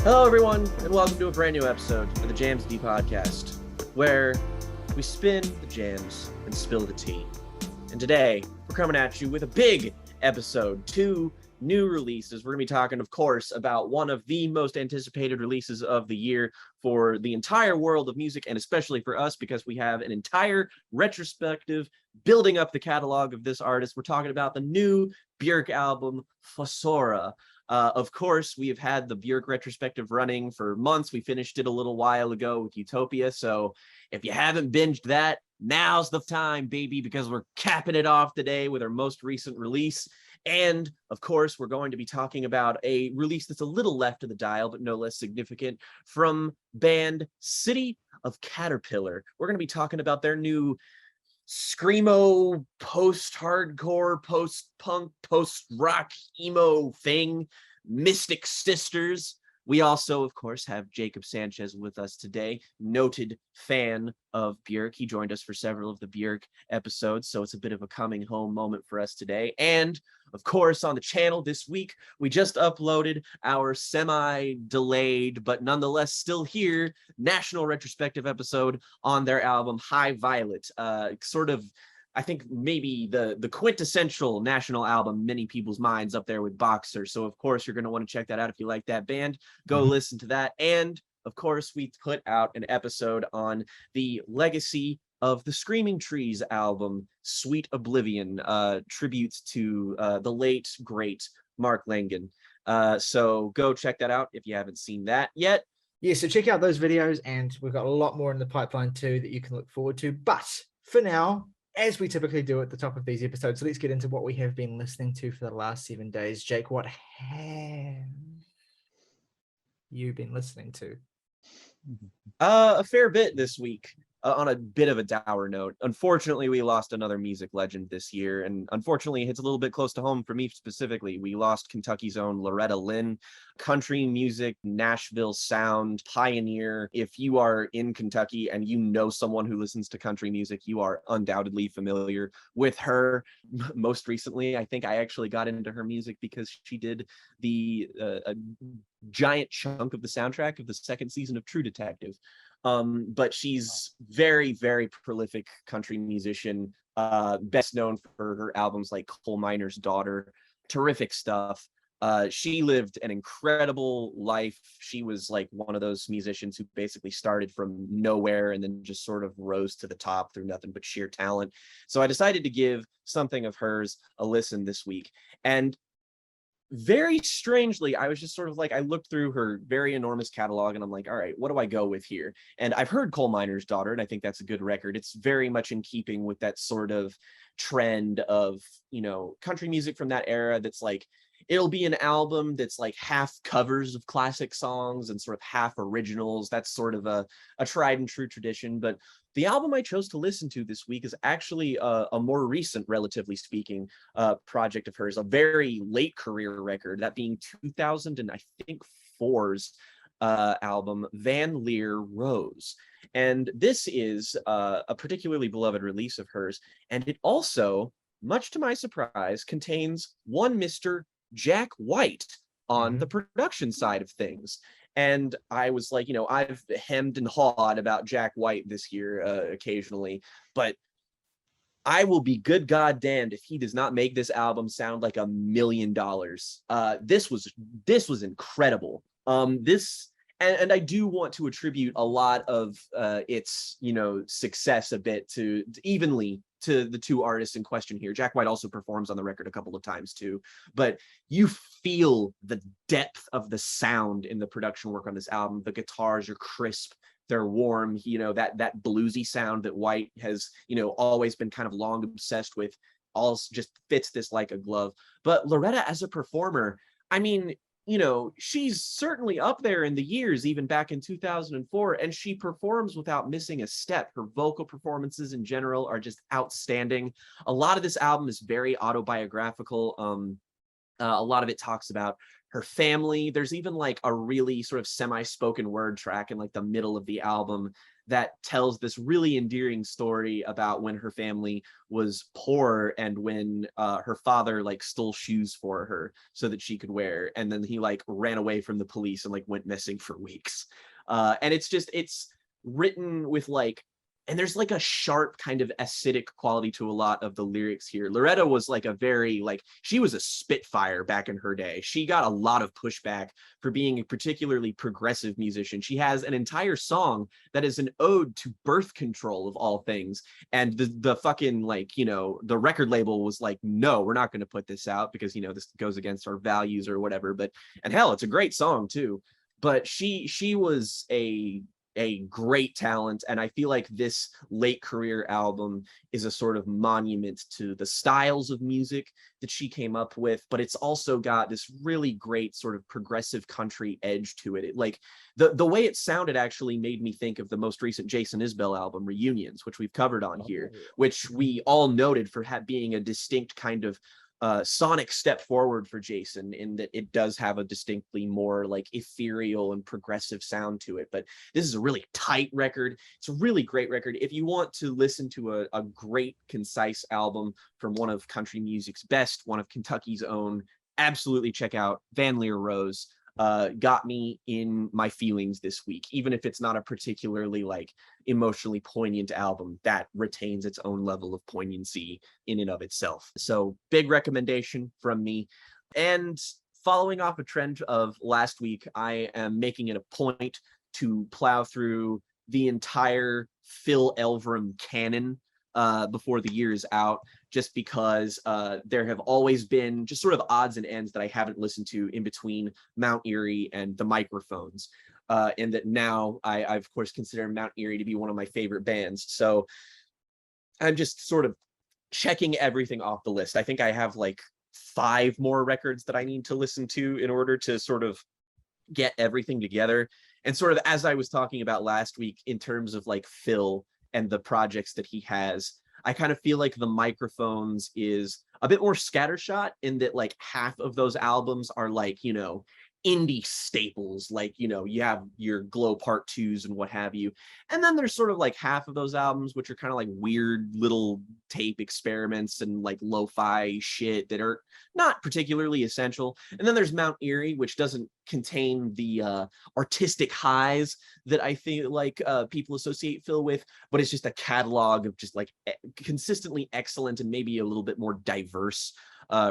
Hello, everyone, and welcome to a brand new episode of the Jams D podcast, where we spin the jams and spill the tea. And today, we're coming at you with a big episode, 2 new releases. We're going to be talking, of course, about one of the most anticipated releases of the year for the entire world of music, and especially for us, because we have an entire retrospective building up the catalog of this artist. We're talking about the new Björk album, Fossora. Of course, we have had the Björk Retrospective running for months. We finished it a little while ago with Utopia. So if you haven't binged that, now's the time, baby, because we're capping it off today with our most recent release. And of course, we're going to be talking about a release that's a little left of the dial, but no less significant, from band City of Caterpillar. We're going to be talking about their new screamo, post-hardcore, post-punk, post-rock emo thing, Mystic Sisters. We also, of course, have Jakob Sanchez with us today, noted fan of Björk. He joined us for several of the Björk episodes, so it's a bit of a coming home moment for us today. And, of course, on the channel this week, we just uploaded our semi-delayed, but nonetheless still here, National Retrospective episode on their album High Violet. I think maybe the quintessential national album, many people's minds, up there with Boxer. So of course you're going to want to check that out if you like that band. Go listen to that. And of course we put out an episode on the legacy of the Screaming Trees album, Sweet Oblivion, tributes to the late great Mark Langan. So go check that out if you haven't seen that yet. Yeah, so check out those videos, and we've got a lot more in the pipeline too that you can look forward to. But for now, as we typically do at the top of these episodes, let's get into what we have been listening to for the last 7 days. Jake, what have you been listening to? A fair bit this week. On a bit of a dour note, unfortunately, we lost another music legend this year, and unfortunately, it hits a little bit close to home for me specifically. We lost Kentucky's own Loretta Lynn, country music, Nashville sound pioneer. If you are in Kentucky and you know someone who listens to country music, you are undoubtedly familiar with her. Most recently, I think I actually got into her music because she did a giant chunk of the soundtrack of the second season of True Detective. But she's very, very prolific country musician, best known for her albums like Coal Miner's Daughter, terrific stuff. She lived an incredible life. She was like one of those musicians who basically started from nowhere and then just sort of rose to the top through nothing but sheer talent. So I decided to give something of hers a listen this week. And very strangely, I was just sort of like, I looked through her very enormous catalog and I'm like, all right, what do I go with here? And I've heard Coal Miner's Daughter, and I think that's a good record. It's very much in keeping with that sort of trend of, country music from that era that's like, it'll be an album that's like half covers of classic songs and sort of half originals. That's sort of a tried and true tradition. But the album I chose to listen to this week is actually a more recent, relatively speaking, project of hers, a very late career record, that being 2000 and I think 4's album, Van Leer Rose. And this is a particularly beloved release of hers. And it also, much to my surprise, contains one Mr. Jack White on the production side of things. And I was like, I've hemmed and hawed about Jack White this year occasionally, but I will be good goddamned if he does not make this album sound like $1 million. This was incredible. And I do want to attribute a lot of its success a bit to evenly to the two artists in question here. Jack White also performs on the record a couple of times too, but you feel the depth of the sound in the production work on this album. The guitars are crisp, they're warm, that bluesy sound that White has, always been kind of long obsessed with, all just fits this like a glove. But Loretta as a performer, I mean, she's certainly up there in the years, even back in 2004, and she performs without missing a step. Her vocal performances in general are just outstanding. A lot of this album is very autobiographical. A lot of it talks about her family. There's even like a really sort of semi-spoken word track in like the middle of the album that tells this really endearing story about when her family was poor and when her father like stole shoes for her so that she could wear, and then he like ran away from the police and like went missing for weeks. And it's written with like, and there's like a sharp kind of acidic quality to a lot of the lyrics here. Loretta was like a very, like, she was a spitfire back in her day. She got a lot of pushback for being a particularly progressive musician. She has an entire song that is an ode to birth control of all things. And the fucking, like, you know, the record label was like, no, we're not going to put this out because, you know, this goes against our values or whatever. But, and hell, it's a great song too. But she was a great talent, and I feel like this late career album is a sort of monument to the styles of music that she came up with, but it's also got this really great sort of progressive country edge to it. It like the way it sounded actually made me think of the most recent Jason Isbell album, Reunions, which we've covered on here, which we all noted for being a distinct kind of sonic step forward for Jason, in that it does have a distinctly more like ethereal and progressive sound to it. But this is a really tight record. It's a really great record. If you want to listen to a great, concise album from one of country music's best, one of Kentucky's own, absolutely check out Van Leer Rose. Got me in my feelings this week, even if it's not a particularly like emotionally poignant album, that retains its own level of poignancy in and of itself. So big recommendation from me. And following off a trend of last week, I am making it a point to plow through the entire Phil Elverum canon before the year is out, just because there have always been just sort of odds and ends that I haven't listened to in between Mount Eerie and the Microphones. And that now I of course consider Mount Eerie to be one of my favorite bands. So I'm just sort of checking everything off the list. I think I have like 5 more records that I need to listen to in order to sort of get everything together. And sort of as I was talking about last week in terms of like Phil and the projects that he has, I kind of feel like the Microphones is a bit more scattershot in that like half of those albums are like, you know, indie staples, like, you know, you have your Glow Part 2s and what have you. And then there's sort of like half of those albums which are kind of like weird little tape experiments and like lo-fi shit that are not particularly essential. And then there's Mount Eerie, which doesn't contain the artistic highs that I think like people associate Phil with, but it's just a catalog of just like consistently excellent and maybe a little bit more diverse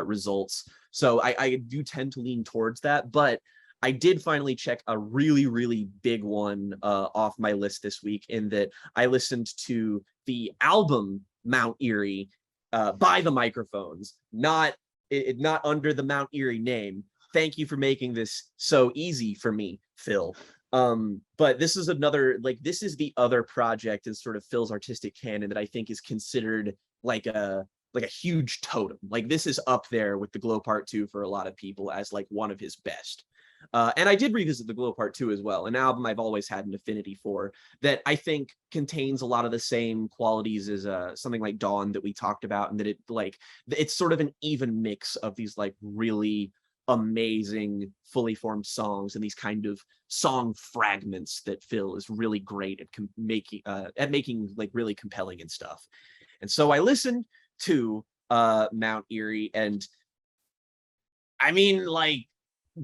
results. So I do tend to lean towards that, but I did finally check a really, really big one off my list this week, in that I listened to the album Mount Eerie by the Microphones, not under the Mount Eerie name. Thank you for making this so easy for me, Phil. But this is another, like, this is the other project in sort of Phil's artistic canon that I think is considered like a huge totem. Like, this is up there with the Glow Part 2 for a lot of people as like one of his best. And I did revisit the Glow Part 2 as well, an album I've always had an affinity for, that I think contains a lot of the same qualities as something like Dawn that we talked about, and that it's sort of an even mix of these like really amazing fully formed songs and these kind of song fragments that Phil is really great at making like really compelling and stuff. And so I listened to Mount Eerie, and I mean, like,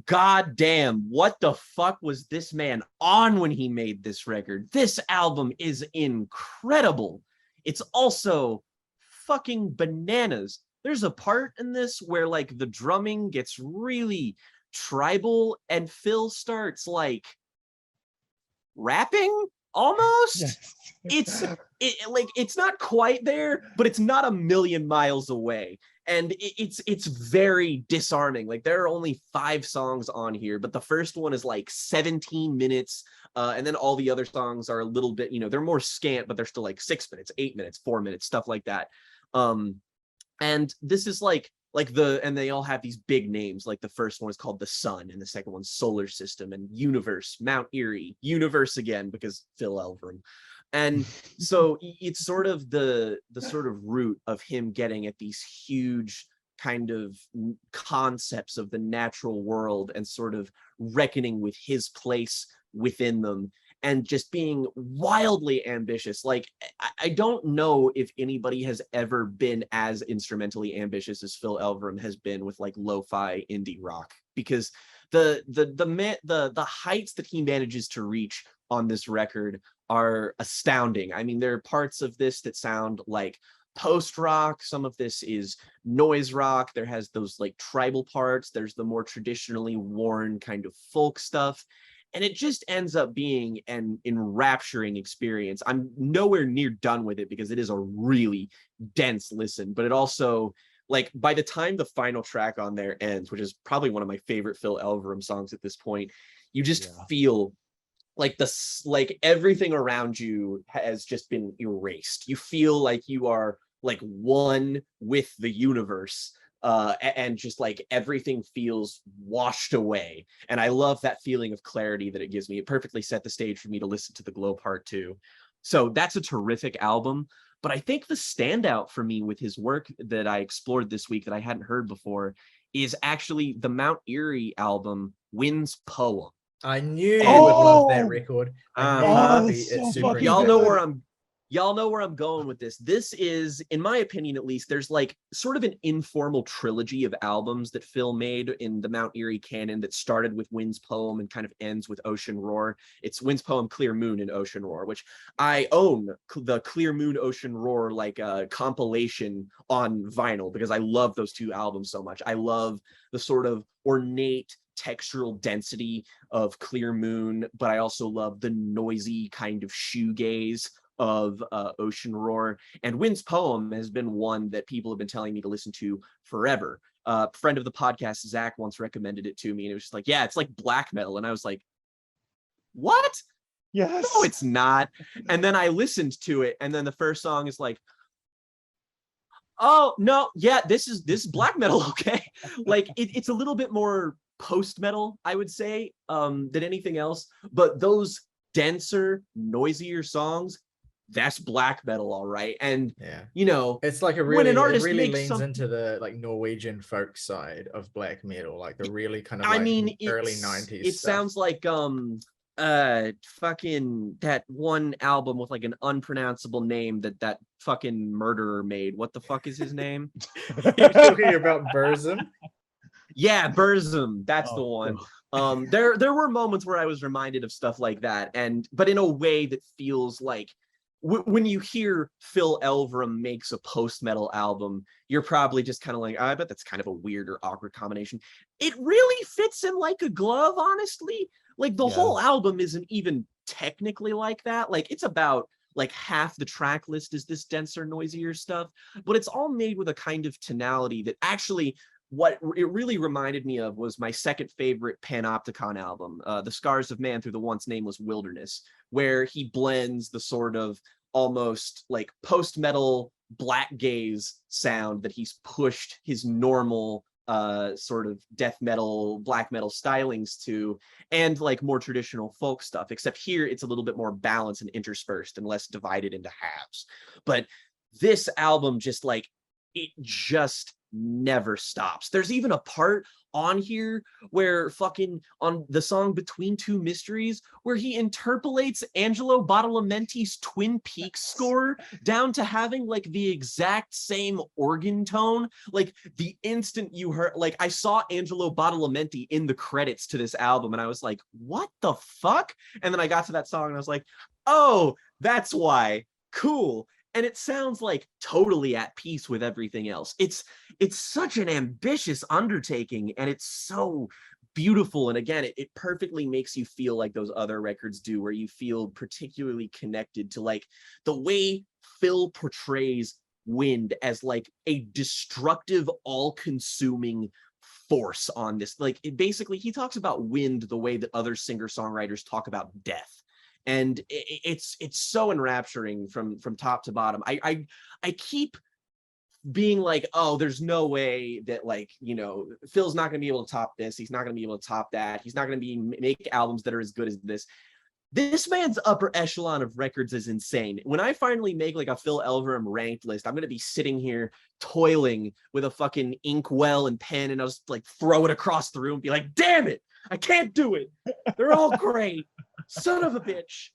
god damn, what the fuck was this man on when he made this record? This album is incredible. It's also fucking bananas. There's a part in this where like the drumming gets really tribal and Phil starts like rapping almost. Yes. It's not quite there, but it's not a million miles away. And it's very disarming. Like, there are only 5 songs on here, but the first one is like 17 minutes. And then all the other songs are a little bit, you know, they're more scant, but they're still like 6 minutes, 8 minutes, 4 minutes, stuff like that. And this is and they all have these big names. Like, the first one is called The Sun, and the second one's Solar System, and Universe, Mount Eerie, Universe again, because Phil Elverum. And so it's sort of the sort of root of him getting at these huge kind of concepts of the natural world and sort of reckoning with his place within them, and just being wildly ambitious. Like, I don't know if anybody has ever been as instrumentally ambitious as Phil Elverum has been with like lo-fi indie rock, because the heights that he manages to reach on this record are astounding. I mean, there are parts of this that sound like post rock, some of this is noise rock, there has those like tribal parts, there's the more traditionally worn kind of folk stuff, and it just ends up being an enrapturing experience. I'm nowhere near done with it because it is a really dense listen, but it also, like, by the time the final track on there ends, which is probably one of my favorite Phil Elverum songs at this point, you just feel like like everything around you has just been erased. You feel like you are like one with the universe, and just like everything feels washed away. And I love that feeling of clarity that it gives me. It perfectly set the stage for me to listen to the Glow Part 2. So that's a terrific album. But I think the standout for me with his work that I explored this week that I hadn't heard before is actually the Mount Eerie album, Wind's Poem. I knew you would love that record. I knew you'd be so super y'all fucking know good. where I'm going with this. This is, in my opinion at least, there's like sort of an informal trilogy of albums that Phil made in the Mount Eerie canon that started with Wind's Poem and kind of ends with Ocean Roar. It's Wind's Poem, Clear Moon, and Ocean Roar, which I own the Clear Moon, Ocean Roar like compilation on vinyl because I love those two albums so much. I love the sort of ornate textural density of Clear Moon, but I also love the noisy kind of shoegaze of Ocean Roar. And Wind's Poem has been one that people have been telling me to listen to forever. Friend of the podcast, Zach, once recommended it to me, and it was just like, yeah, it's like black metal. And I was like, what? Yes. No, it's not. And then I listened to it, and then the first song is like, oh no, yeah, this is black metal. Okay. Like it's a little bit more post metal, I would say, than anything else, but those denser, noisier songs, that's black metal, all right. And you know, it's like when an artist it really makes leans into the like Norwegian folk side of black metal, like the really kind of I like mean, early 90s it stuff. sounds like fucking that one album with like an unpronounceable name that fucking murderer made. What the fuck is his name? You're talking about Burzum? Yeah, Burzum, that's the one. There were moments where I was reminded of stuff like that, but in a way that feels like when you hear Phil Elverum makes a post-metal album, you're probably just kind of like, I bet that's kind of a weird or awkward combination. It really fits in like a glove, honestly. Like the whole album isn't even technically like that. Like it's about like half the track list is this denser, noisier stuff, but it's all made with a kind of tonality that actually, what it really reminded me of was my second favorite Panopticon album, The Scars of Man Through the Once Nameless Wilderness, where he blends the sort of almost like post-metal black gaze sound that he's pushed his normal sort of death metal, black metal stylings to, and like more traditional folk stuff, except here it's a little bit more balanced and interspersed and less divided into halves. But this album just like, it just never stops. There's even a part on here where fucking on the song Between Two Mysteries where he interpolates Angelo Badalamenti's Twin Peaks score down to having like the exact same organ tone. Like the instant you heard, like I saw Angelo Badalamenti in the credits to this album and I was like, what the fuck? And then I got to that song and I was like, oh, that's why. Cool. And it sounds like totally at peace with everything else. It's such an ambitious undertaking, and it's so beautiful. And again, it perfectly makes you feel like those other records do, where you feel particularly connected to like the way Phil portrays wind as like a destructive, all-consuming force on this. Like it basically, he talks about wind the way that other singer-songwriters talk about death. And it's so enrapturing from top to bottom. I keep being like, oh, there's no way that like, you know, Phil's not going to be able to top this. He's not going to be able to top that. He's not going to make albums that are as good as this. This man's upper echelon of records is insane. When I finally make like a Phil Elverum ranked list, I'm gonna be sitting here toiling with a fucking inkwell and pen, and I'll just like throw it across the room and be like, damn it, I can't do it. They're all great. Son of a bitch.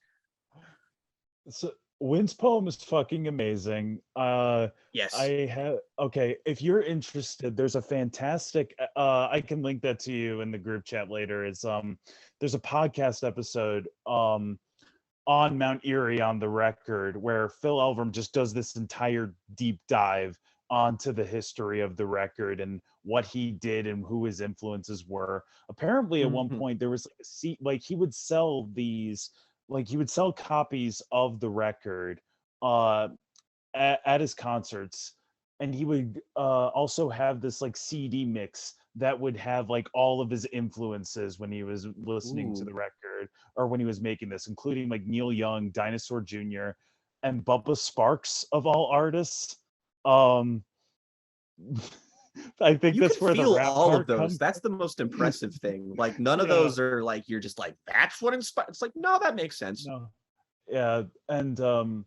So Wynn's poem is fucking amazing. Yes. Okay, if you're interested, there's a fantastic I can link that to you in the group chat later. It's there's a podcast episode on Mount Erie on the record where Phil Elverum just does this entire deep dive onto the history of the record and what he did and who his influences were. Apparently at one point there was like he would sell these, like he would sell copies of the record at his concerts, and he would also have this like CD mix that would have like all of his influences when he was listening to the record or when he was making this, including like Neil Young, Dinosaur Jr., and Bubba Sparks of all artists. I think that's where the rap all part of those. comes. That's the most impressive thing. Like none of those are like you're just like that's what inspired. It's like no, that makes sense. No. Yeah, and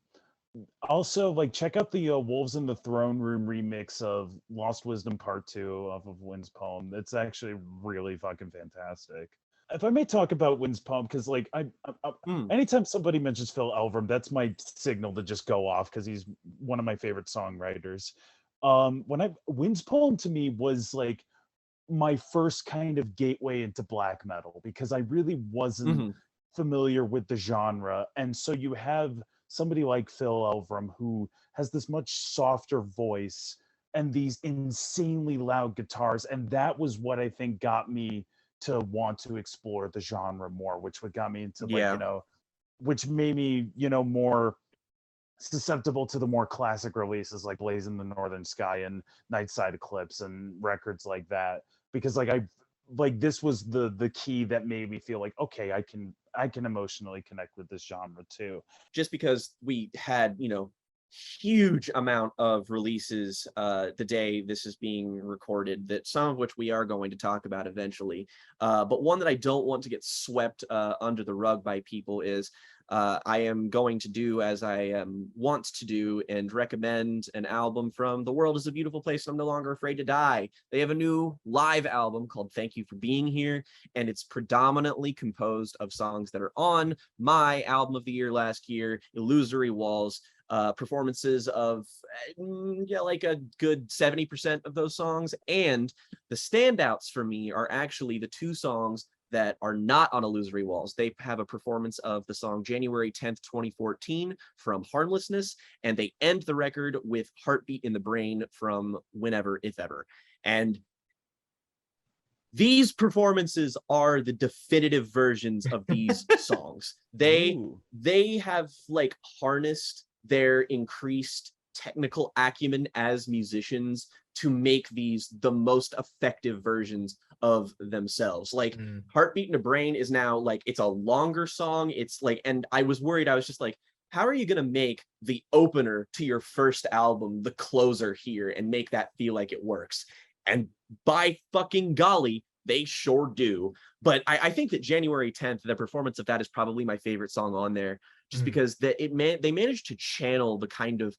also like check out the Wolves in the Throne Room remix of Lost Wisdom Part 2 off of Wynn's poem. It's actually really fucking fantastic. If I may talk about Wynn's poem, because like anytime somebody mentions Phil Elverum, that's my signal to just go off because he's one of my favorite songwriters. Wynn's poem to me was like my first kind of gateway into black metal because I really wasn't familiar with the genre, and so you have somebody like Phil Elverum who has this much softer voice and these insanely loud guitars, and that was what I think got me to want to explore the genre more, which what got me into like you know, which made me more susceptible to the more classic releases like Blaze in the Northern Sky and Nightside Eclipse and records like that, because like this was the key that made me feel like okay, I can emotionally connect with this genre too. Just because we had huge amount of releases the day this is being recorded, that some of which we are going to talk about eventually, but one that I don't want to get swept under the rug by people is I am going to do as I want to do and recommend an album from The World is a Beautiful Place, I'm No Longer Afraid to Die. They have a new live album called Thank You for Being Here, and it's predominantly composed of songs that are on my album of the year last year, Illusory Walls. Performances of like a good 70% of those songs, and the standouts for me are actually the two songs that are not on Illusory Walls. They have a performance of the song January 10th, 2014 from Harmlessness, and they end the record with Heartbeat in the Brain from Whenever, If Ever. And these performances are the definitive versions of these songs. They have like harnessed their increased technical acumen as musicians to make these the most effective versions of themselves. Like Heartbeat in the Brain is now like, it's a longer song. It's like, and I was worried, I was just like, how are you going to make the opener to your first album the closer here and make that feel like it works? And by fucking golly, they sure do. But I think that January 10th, the performance of that is probably my favorite song on there, just because they managed to channel the kind of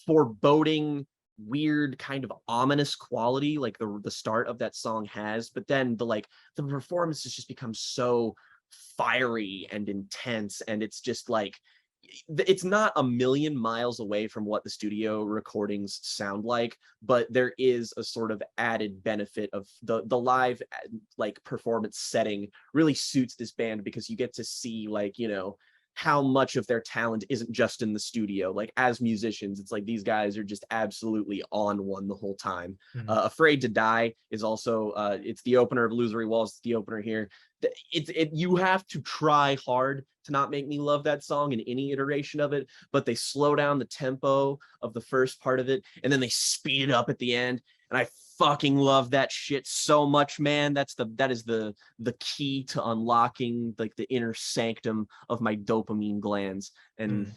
foreboding, weird, kind of ominous quality like the start of that song has, but then the performance has just become so fiery and intense, and it's just like it's not a million miles away from what the studio recordings sound like, but there is a sort of added benefit of the live like performance setting really suits this band, because you get to see like how much of their talent isn't just in the studio. Like as musicians, it's like these guys are just absolutely on one the whole time. Afraid to Die is also it's the opener of Illusory Walls. It's the opener here. You have to try hard to not make me love that song in any iteration of it, but they slow down the tempo of the first part of it and then they speed it up at the end, and I fucking love that shit so much, man. That is the key to unlocking like the inner sanctum of my dopamine glands. And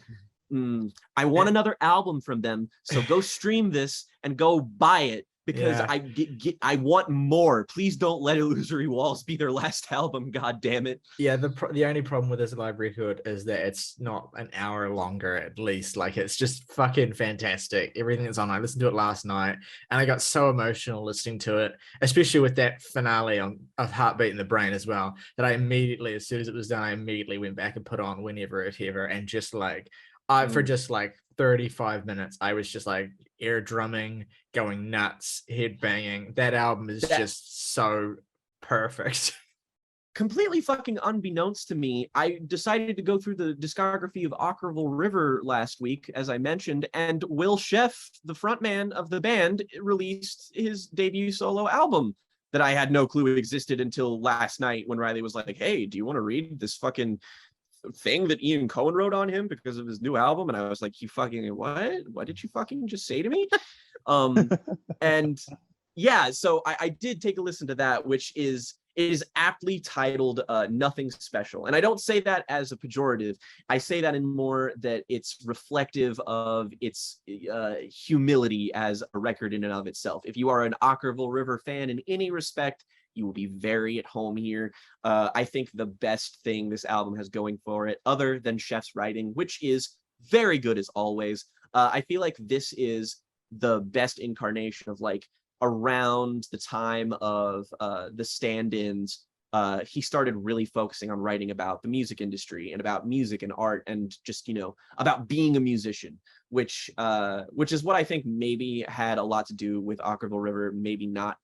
I want another album from them, so go stream this and go buy it, because Yeah. I want more. Please don't let Illusory Walls be their last album. God damn it. Yeah, the only problem with this live record is that it's not an hour longer at least. Like, it's just fucking fantastic. Everything that's on. I listened to it last night and I got so emotional listening to it, especially with that finale of Heartbeat in the Brain as well, that I immediately, as soon as it was done, I immediately went back and put on Whenever If Ever, and just like for just like 35 minutes, I was just like air drumming, going nuts, head banging. That album is just so perfect. Completely fucking unbeknownst to me, I decided to go through the discography of Okkervil River last week, as I mentioned, and Will Sheff, the frontman of the band, released his debut solo album that I had no clue existed until last night when Ryley was like, hey, do you want to read this fucking thing that Ian Cohen wrote on him because of his new album? And I was like, you fucking what did you fucking just say to me? And yeah, so I did take a listen to that, which is aptly titled Nothing Special. And I don't say that as a pejorative. I say that in more that it's reflective of its humility as a record in and of itself. If you are an Okkervil River fan in any respect, you will be very at home here. I think the best thing this album has going for it, other than Chef's writing, which is very good as always, I feel like this is the best incarnation of like around the time of the stand-ins, he started really focusing on writing about the music industry and about music and art and just, you know, about being a musician, which is what I think maybe had a lot to do with Okkervil River maybe not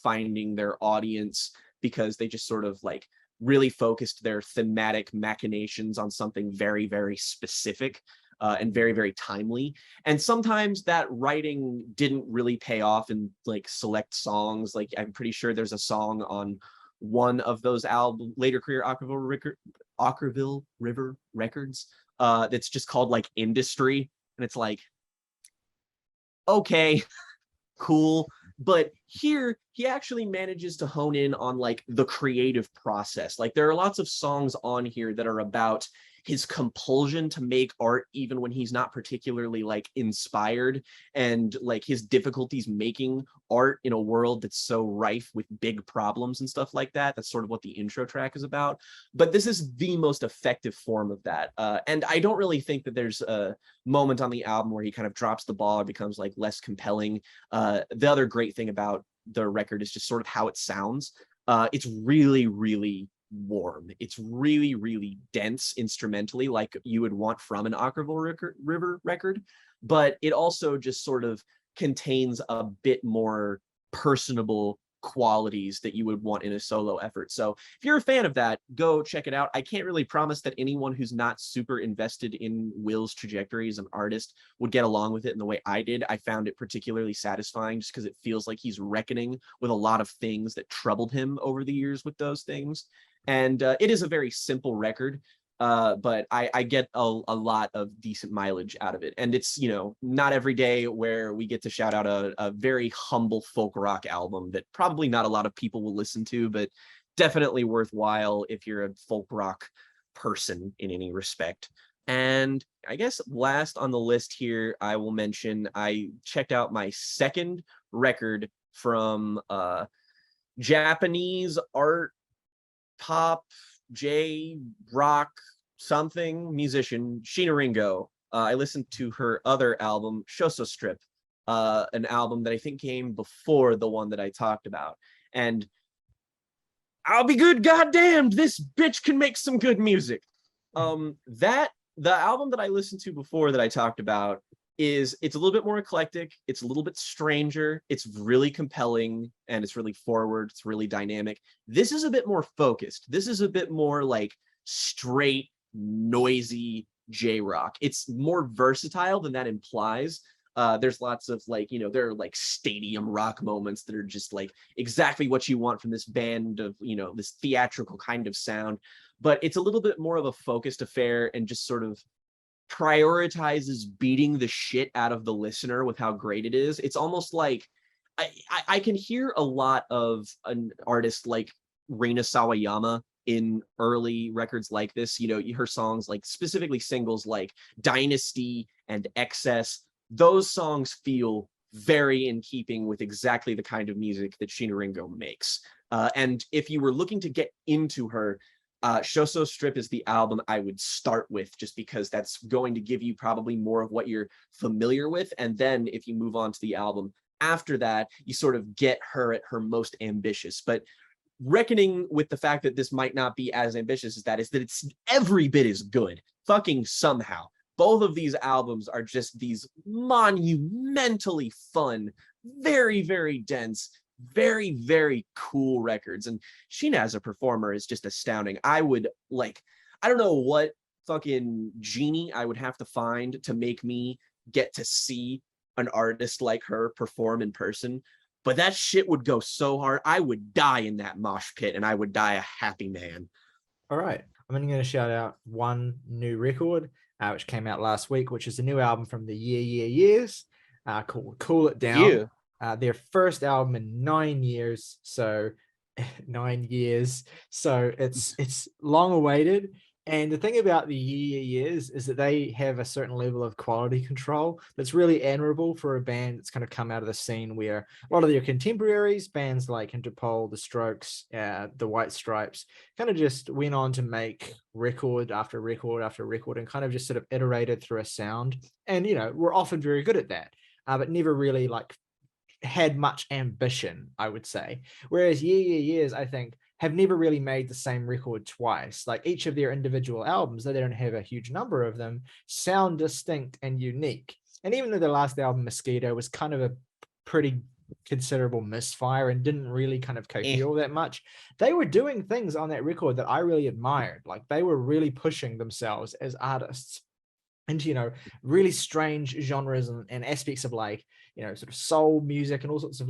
finding their audience, because they just sort of like really focused their thematic machinations on something very, very specific. And very, very timely. And sometimes that writing didn't really pay off in like select songs. Like I'm pretty sure there's a song on one of those later career Okkervil River records that's just called like Industry. And it's like, okay, cool. But here he actually manages to hone in on like the creative process. Like there are lots of songs on here that are about his compulsion to make art even when he's not particularly like inspired, and like his difficulties making art in a world that's so rife with big problems and stuff like that. That's sort of what the intro track is about. But this is the most effective form of that. And I don't really think that there's a moment on the album where he kind of drops the ball or becomes like less compelling. The other great thing about the record is just sort of how it sounds. It's really, really warm. It's really, really dense instrumentally, like you would want from an Okkervil River record, but it also just sort of contains a bit more personable qualities that you would want in a solo effort. So if you're a fan of that, go check it out. I can't really promise that anyone who's not super invested in Will's trajectory as an artist would get along with it in the way I did. I found it particularly satisfying just because it feels like he's reckoning with a lot of things that troubled him over the years with those things. And it is a very simple record, but I get a lot of decent mileage out of it. And it's, you know, not every day where we get to shout out a very humble folk rock album that probably not a lot of people will listen to, but definitely worthwhile if you're a folk rock person in any respect. And I guess last on the list here, I will mention I checked out my second record from Japanese art pop J rock something musician Sheena Ringo. I listened to her other album Shoso Strip, an album that I think came before the one that I talked about, and I'll be good goddamned, this bitch can make some good music. That the album that I listened to before that I talked about it's a little bit more eclectic, it's a little bit stranger, it's really compelling, and it's really forward, it's really dynamic. This is a bit more focused. This is a bit more like straight, noisy J-rock. It's more versatile than that implies. There's lots of like, you know, there are like stadium rock moments that are just like exactly what you want from this band of, you know, this theatrical kind of sound. But it's a little bit more of a focused affair and just sort of prioritizes beating the shit out of the listener with how great it is. It's almost like I can hear a lot of an artist like Reina Sawayama in early records like this. You know, her songs, like specifically singles like Dynasty and Excess, those songs feel very in keeping with exactly the kind of music that Sheena Ringo makes. And if you were looking to get into her, Shoso Strip is the album I would start with, just because that's going to give you probably more of what you're familiar with. And then if you move on to the album after that, you sort of get her at her most ambitious. But reckoning with the fact that this might not be as ambitious as that is that it's every bit as good, fucking somehow. Both of these albums are just these monumentally fun, very, very dense, very, very cool records. And Sheena as a performer is just astounding. I don't know what fucking genie I would have to find to make me get to see an artist like her perform in person, but that shit would go so hard. I would die in that mosh pit, and I would die a happy man. All right. I'm going to shout out one new record, which came out last week, which is a new album from the Years, called Cool It Down. Yeah. Their first album in 9 years. So 9 years. So it's long awaited. And the thing about the Years is that they have a certain level of quality control that's really admirable for a band that's kind of come out of the scene where a lot of their contemporaries, bands like Interpol, The Strokes, the White Stripes, kind of just went on to make record after record after record and kind of just sort of iterated through a sound. And, we're often very good at that, but never really had much ambition, I would say. Whereas Years, I think, have never really made the same record twice. Like each of their individual albums, though they don't have a huge number of them, sound distinct and unique. And even though the last album, Mosquito, was kind of a pretty considerable misfire and didn't really kind of cohere all that much, they were doing things on that record that I really admired. Like they were really pushing themselves as artists into, really strange genres and aspects of sort of soul music and all sorts of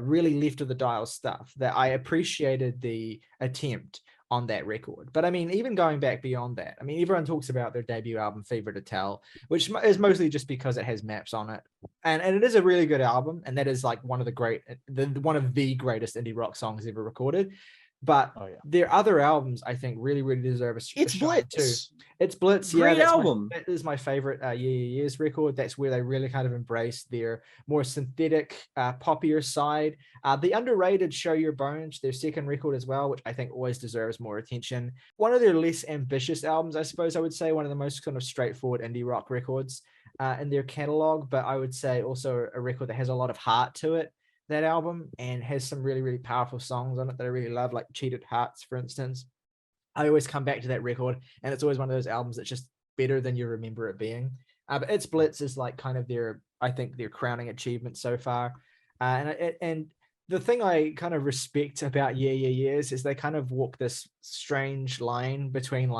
really left of the dial stuff that I appreciated the attempt on that record. But I mean, even going back beyond that, I mean, everyone talks about their debut album, Fever to Tell, which is mostly just because it has maps on it. And it is a really good album. And that is one of the greatest indie rock songs ever recorded. But their other albums, I think, really, really deserve a shine too. It's Blitz. Great album. That is my favorite Years record. That's where they really kind of embrace their more synthetic, poppier side. The underrated Show Your Bones, their second record as well, which I think always deserves more attention. One of their less ambitious albums, I suppose I would say, one of the most kind of straightforward indie rock records in their catalog. But I would say also a record that has a lot of heart to it, that album, and has some really, really powerful songs on it that I really love, like Cheated Hearts, for instance. I always come back to that record, and it's always one of those albums that's just better than you remember it being. But It's Blitz is kind of their crowning achievement so far. And the thing I kind of respect about Years is they kind of walk this strange line between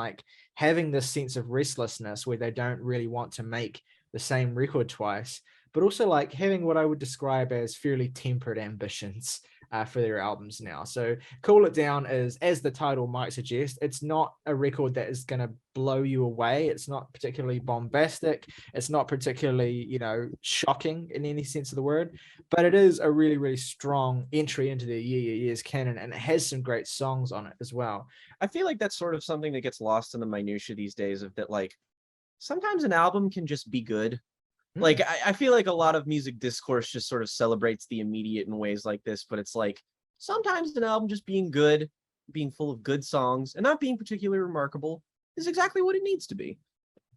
having this sense of restlessness where they don't really want to make the same record twice, but also having what I would describe as fairly tempered ambitions for their albums now. So Cool It Down is, as the title might suggest, it's not a record that is going to blow you away. It's not particularly bombastic. It's not particularly, shocking in any sense of the word, but it is a really, really strong entry into the Years canon, and it has some great songs on it as well. I feel like that's sort of something that gets lost in the minutia these days, of that sometimes an album can just be good. I feel like a lot of music discourse just sort of celebrates the immediate in ways like this, but it's sometimes an album just being good, being full of good songs, and not being particularly remarkable is exactly what it needs to be.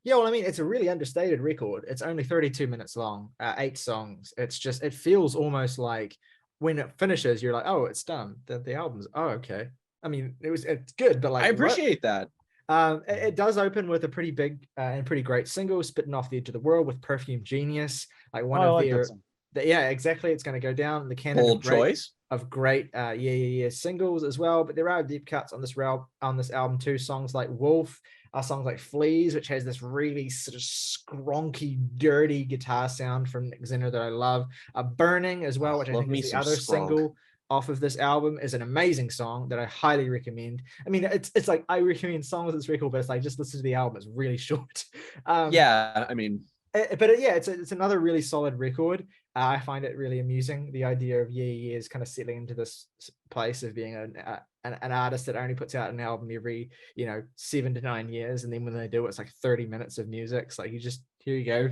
Yeah, well, I mean, it's a really understated record. It's only 32 minutes long, 8 songs. It feels almost like when it finishes, you're like, oh, it's done. The album's, oh, okay. I mean, it's good, but I appreciate that. It does open with a pretty big and pretty great single, Spitting Off the Edge of the World, with Perfume Genius, yeah, exactly. It's going to go down the canon of great singles as well. But there are deep cuts on this album too. Songs like Wolf, songs like Fleas, which has this really sort of skronky, dirty guitar sound from Nick Zinner that I love. Burning as well, which I think is the other single off of this album, is an amazing song that I highly recommend. I mean, it's I recommend songs of this record, but it's just listen to the album. It's really short. It's another really solid record. I find it really amusing, the idea of Years kind of settling into this place of being an artist that only puts out an album every 7 to 9 years, and then when they do, it's 30 minutes of music. It's Here you go.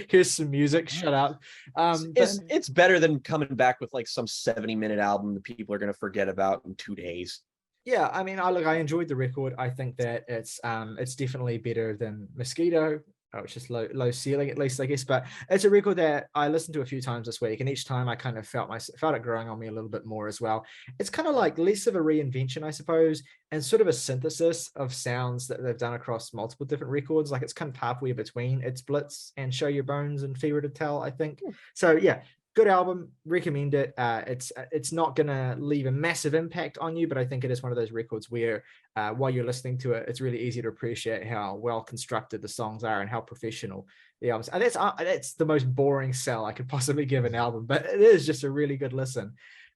Here's some music. Shut up. It's better than coming back with like some 70-minute album that people are going to forget about in 2 days. Yeah, I mean, I enjoyed the record. I think that it's definitely better than Mosquito. Which is low ceiling, at least, I guess. But it's a record that I listened to a few times this week, and each time I kind of felt it growing on me a little bit more as well. It's kind of like less of a reinvention, I suppose, and sort of a synthesis of sounds that they've done across multiple different records. Like it's kind of halfway between It's Blitz and Show Your Bones and Fever to Tell, I think. So yeah, good album, recommend it. It's not gonna leave a massive impact on you, but I think it is one of those records where while you're listening to it, it's really easy to appreciate how well constructed the songs are and how professional the albums. And that's the most boring sell I could possibly give an album, but it is just a really good listen.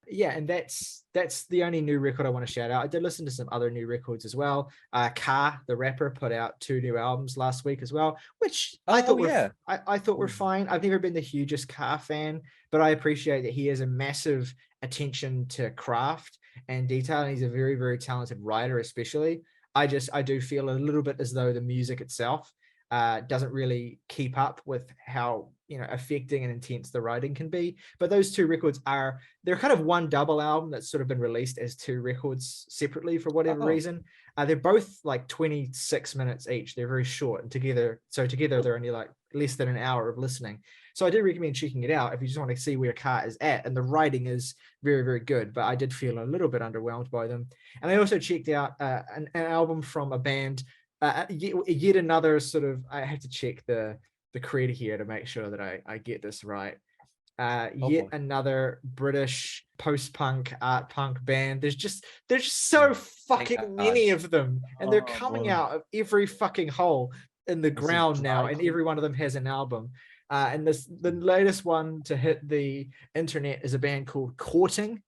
Yeah, and that's the only new record I want to shout out. I did listen to some other new records as well. Ka, the rapper, put out 2 new albums last week as well, which I thought were fine. I've never been the hugest Ka fan, but I appreciate that he has a massive attention to craft and detail, and he's a very, very talented writer, especially. I do feel a little bit as though the music itself doesn't really keep up with how affecting and intense the writing can be. But those 2 records they're kind of one double album that's sort of been released as 2 records separately for whatever reason. They're both like 26 minutes each. They're very short, and together they're only like less than an hour of listening. So I do recommend checking it out if you just want to see where Ka is at. And the writing is very, very good, but I did feel a little bit underwhelmed by them. And I also checked out an album from a band, yet another sort of, I have to check the creator here to make sure that I get this right. Another British post-punk, art punk band. There's just so fucking many of them, and they're coming out of every fucking hole in the ground now, and every one of them has an album. And the latest one to hit the internet is a band called Courting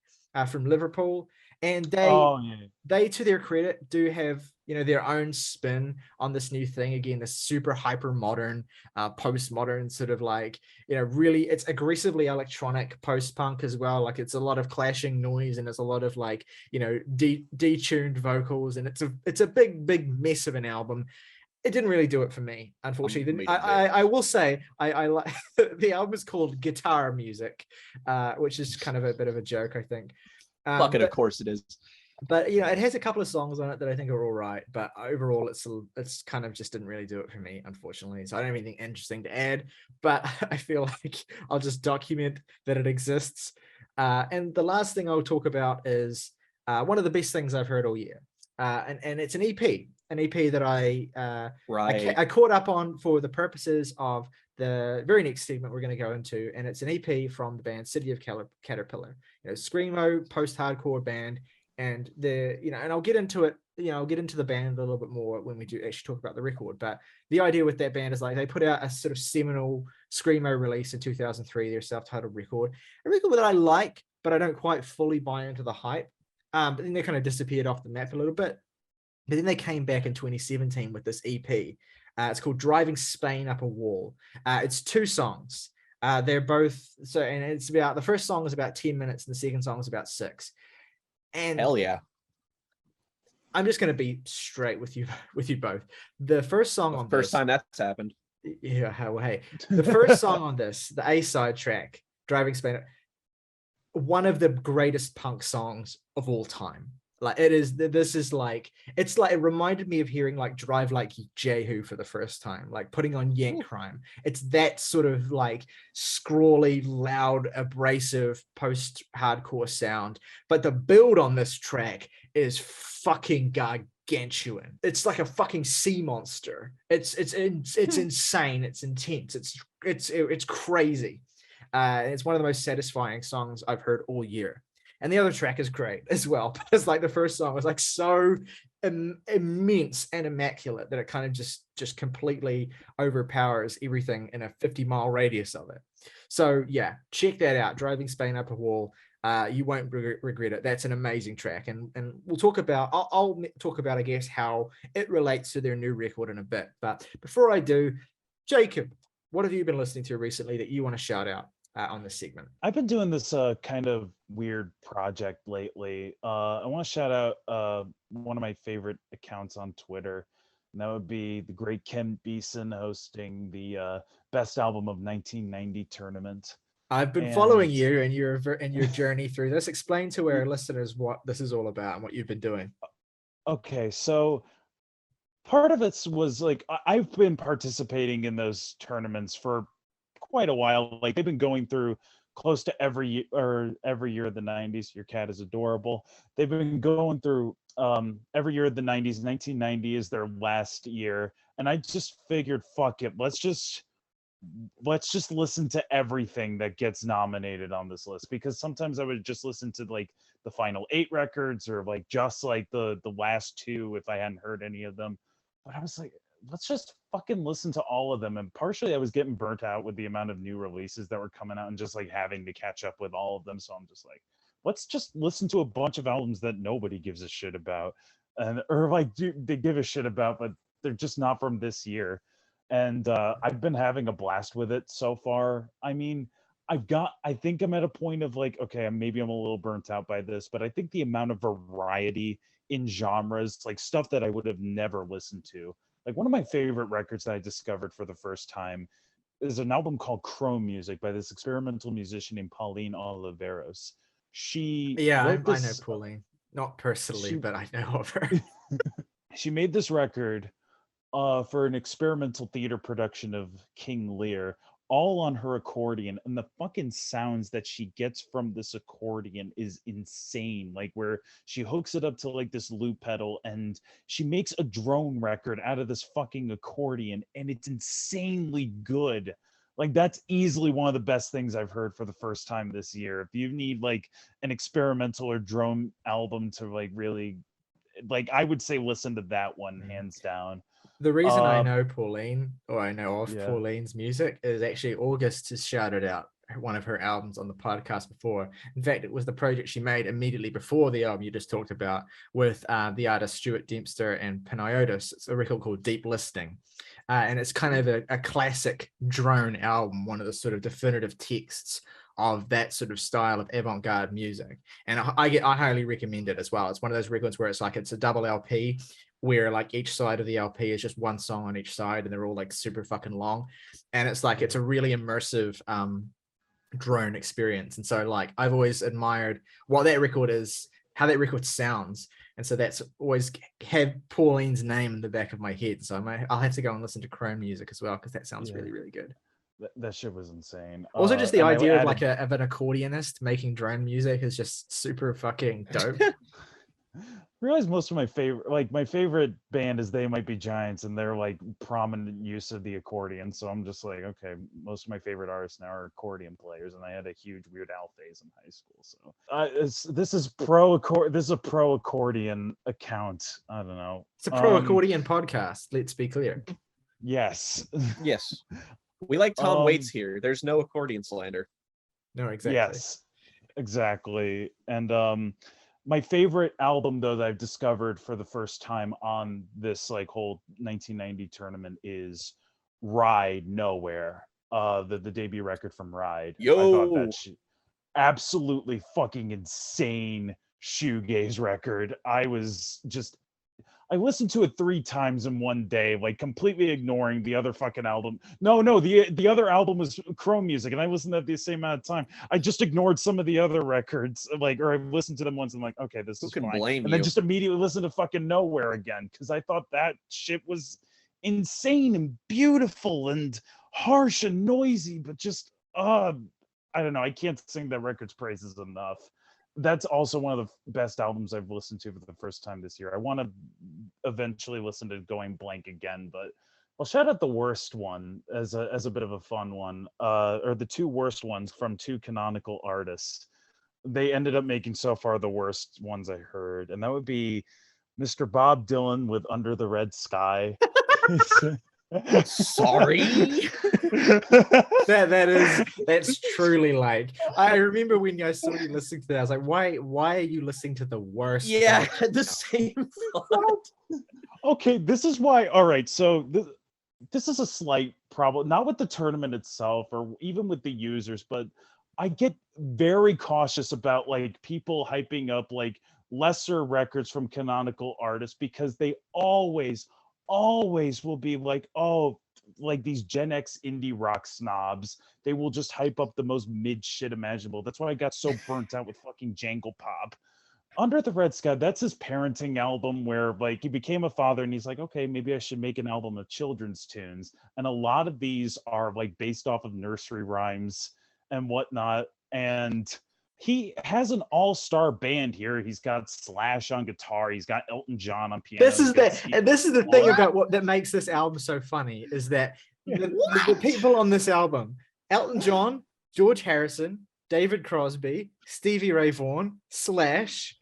from Liverpool, and they to their credit do have their own spin on this new thing. Again, this super hyper modern postmodern sort of like really, it's aggressively electronic post-punk as well. Like it's a lot of clashing noise, and it's a lot of like detuned vocals, and it's a big mess of an album. It didn't really do it for me, unfortunately. I will say I like the album is called Guitar Music, which is kind of a bit of a joke, I think. Of course it is. But it has a couple of songs on it that I think are all right, but overall it's kind of just didn't really do it for me, unfortunately. So I don't have anything interesting to add, but I feel like I'll just document that it exists. And the last thing I'll talk about is one of the best things I've heard all year, and it's an EP that I caught up on for the purposes of the very next segment we're going to go into, and it's an EP from the band City of Caterpillar, screamo post-hardcore band. And and I'll get into it, I'll get into the band a little bit more when we do actually talk about the record. But the idea with that band is like they put out a sort of seminal screamo release in 2003, their self-titled record, a record that I like, but I don't quite fully buy into the hype. But then they kind of disappeared off the map a little bit. But then they came back in 2017 with this EP. It's called Driving Spain Up a Wall. It's 2 songs. They're both and it's about, the first song is about 10 minutes and the second song is about 6. And hell yeah, I'm just going to be straight with you both. The first song on first time that's happened. Yeah, well, hey, the first song on this, the A-side track, Driving Spain, one of the greatest punk songs of all time. Like it reminded me of hearing like Drive Like Jehu for the first time, like putting on Yank Crime. It's that sort of like scrawly, loud, abrasive post-hardcore sound. But the build on this track is fucking gargantuan. It's like a fucking sea monster. It's insane. It's intense. It's crazy. It's one of the most satisfying songs I've heard all year. And the other track is great as well. But it's like the first song was like so immense and immaculate that it kind of just completely overpowers everything in a 50-mile radius of it. So yeah, check that out. Driving Spain Up a Wall. You won't regret it. That's an amazing track. And we'll talk about, I'll talk about, I guess, how it relates to their new record in a bit. But before I do, Jakob, what have you been listening to recently that you want to shout out on this segment? I've been doing this kind of weird project lately. I want to shout out one of my favorite accounts on Twitter. And that would be the great Ken Beeson hosting the Best Album of 1990 tournament. I've been following you and your journey through this. Explain to our listeners what this is all about and what you've been doing. Okay, so part of it was like I've been participating in those tournaments for quite a while. Like they've been going through close to every year of the 90s. Your cat is adorable. They've been going through every year of the 90s. 1990 is their last year, and I just figured, fuck it, let's just listen to everything that gets nominated on this list, because sometimes I would just listen to like the final 8 records, or like just like the last 2 if I hadn't heard any of them. But I was like, let's just fucking listen to all of them. And partially I was getting burnt out with the amount of new releases that were coming out and just like having to catch up with all of them. So I'm just like, let's just listen to a bunch of albums that nobody gives a shit about, and or like they give a shit about, but they're just not from this year. And I've been having a blast with it so far. I mean, I think I'm at a point of like, okay, maybe I'm a little burnt out by this, but I think the amount of variety in genres, like stuff that I would have never listened to. Like one of my favorite records that I discovered for the first time is an album called Chrome Music by this experimental musician named Pauline Oliveros. She Yeah, wrote I know this. Pauline, not personally, She but I know of her. she made this record for an experimental theater production of King Lear, all on her accordion. And the fucking sounds that she gets from this accordion is insane. Like where she hooks it up to like this loop pedal and she makes a drone record out of this fucking accordion, and it's insanely good. Like that's easily one of the best things I've heard for the first time this year. If you need like an experimental or drone album to like really, like, I would say listen to that one hands down. The reason I Uh, know Pauline, or I know of yeah. Pauline's music, is actually August has shouted out one of her albums on the podcast before. In fact, it was the project she made immediately before the album you just talked about with the artist Stuart Dempster and Panagiotis. It's a record called Deep Listening. And it's kind of a classic drone album, one of the sort of definitive texts of that sort of style of avant-garde music. And I highly recommend it as well. It's one of those records where it's a double LP where like each side of the LP is just one song on each side and they're all like super fucking long. And it's like, it's a really immersive drone experience. And so like, I've always admired what that record is, how that record sounds. And so that's always had Pauline's name in the back of my head. So I'll have to go and listen to Chrome Music as well, because that sounds really, really good. That shit was insane. Also, just the and idea of like of an accordionist making drone music is just super fucking dope. Realize most of my favorite band is They Might Be Giants, and they're like prominent use of the accordion. So I'm just like, okay, most of my favorite artists now are accordion players, and I had a huge Weird Al phase in high school. So this is a pro accordion account. I don't know. It's a pro accordion podcast. Let's be clear. Yes. Yes. We like Tom Waits here. There's no accordion slander. No, exactly. Yes, exactly. And my favorite album, though, that I've discovered for the first time on this like whole 1990 tournament is Ride Nowhere, the debut record from Ride. I thought that absolutely fucking insane shoegaze record. I listened to it 3 times in one day, like completely ignoring the other fucking album. No, the other album was Chrome Music, and I listened to it the same amount of time. I just ignored some of the other records, like, or I listened to them once and I'm like, okay, this is fine. Blame and then just immediately listen to fucking Nowhere again, because I thought that shit was insane and beautiful and harsh and noisy, but just I don't know. I can't sing that record's praises enough. That's also one of the best albums I've listened to for the first time this year. I want to eventually listen to Going Blank again, but I'll shout out the worst one as a bit of a fun one, or the 2 worst ones from 2 canonical artists. They ended up making so far the worst ones I heard, and that would be Mr. Bob Dylan with Under the Red Sky. Sorry. That's truly like, I remember when I saw you listening to that, I was like, why are you listening to the worst? Yeah, the same thought. Okay, this is why. All right, so this is a slight problem, not with the tournament itself or even with the users, but I get very cautious about like people hyping up like lesser records from canonical artists, because they always always will be like, oh, like these Gen X indie rock snobs, they will just hype up the most mid shit imaginable. That's why I got so burnt out with fucking Jangle Pop. Under the Red Sky, that's his parenting album where like he became a father and he's like, okay, maybe I should make an album of children's tunes. And a lot of these are like based off of nursery rhymes and whatnot. And he has an all-star band here. He's got Slash on guitar. He's got Elton John on piano. This is the thing about what that makes this album so funny is that the people on this album, Elton John, George Harrison, David Crosby, Stevie Ray Vaughan, Slash,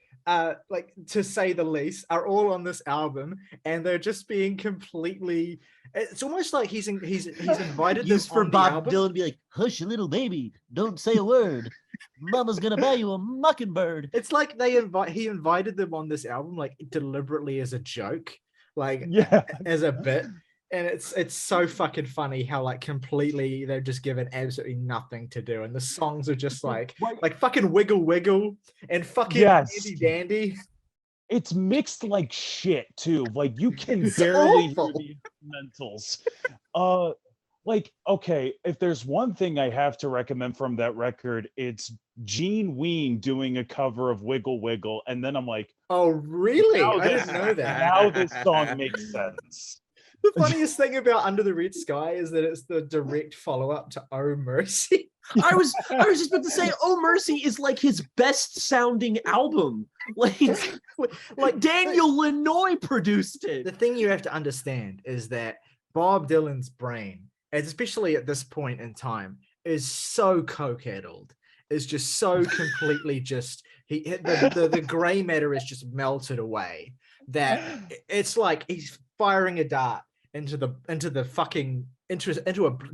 like to say the least, are all on this album, and they're just being completely. It's almost like he's invited Used them for on Bob the Dylan to be like, hush, you little baby, don't say a word. Mama's gonna buy you a mockingbird. It's like he invited them on this album like deliberately as a joke, like as a bit. And it's so fucking funny how like completely they're just given absolutely nothing to do, and the songs are just like fucking Wiggle Wiggle and fucking Dandy Dandy. It's mixed like shit too. Like you can barely hear the instrumentals. Like, okay, if there's one thing I have to recommend from that record, it's Gene Ween doing a cover of Wiggle Wiggle, and then I'm like, oh really? I didn't know that. Now this song makes sense. The funniest thing about Under the Red Sky is that it's the direct follow-up to Oh Mercy. I was just about to say, Oh Mercy is like his best sounding album. Like Daniel Lanois produced it. The thing you have to understand is that Bob Dylan's brain, especially at this point in time, is so coke-addled. Is just so completely just the gray matter is just melted away that it's like he's firing a dart into a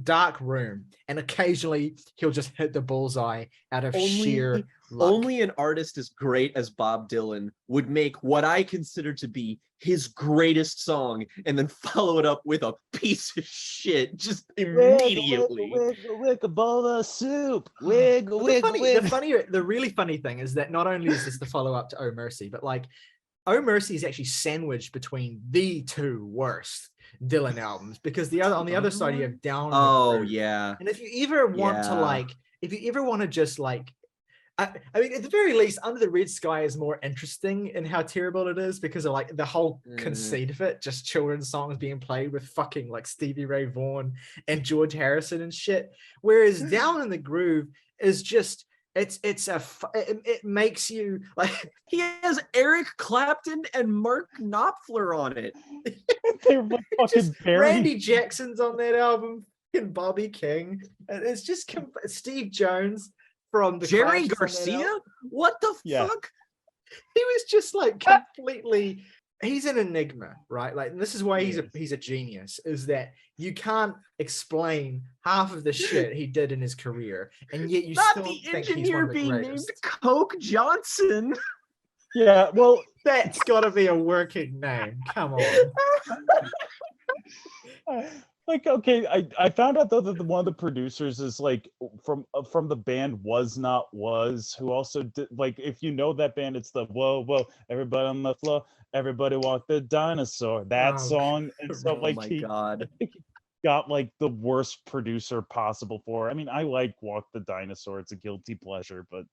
dark room, and occasionally he'll just hit the bullseye out of sheer luck. Only an artist as great as Bob Dylan would make what I consider to be his greatest song and then follow it up with a piece of shit just immediately. Wiggle, bowl of soup. Wiggle, wiggle, wiggle. The really funny thing is that not only is this the follow-up to Oh Mercy, but like Oh Mercy is actually sandwiched between the two worst Dylan albums, because on the other side you have Down. Oh yeah. And if you ever want to just like, I mean, at the very least, Under the Red Sky is more interesting in how terrible it is because of like the whole conceit of it, just children's songs being played with fucking like Stevie Ray Vaughan and George Harrison and shit. Whereas Down in the Groove is just. It makes you like he has Eric Clapton and Mark Knopfler on it. They're fucking Randy Jackson's on that album and Bobby King, and it's just Steve Jones from the Jerry Garcia. What the fuck? He was just like completely. He's an enigma, right? Like, and this is why he's a genius. Is that you can't explain half of the shit he did in his career, and yet you not still the think engineer he's one of the being greatest. named Coke Johnson. Yeah, well, That's got to be a working name. Come on. Like, okay, I found out though that one of the producers is like from the band Was Not Was, who also did, like, if you know that band, it's the whoa everybody on the floor, everybody walk the dinosaur, that song. And so like God. I think he got like the worst producer possible for. I mean, I like Walk the Dinosaur, it's a guilty pleasure, but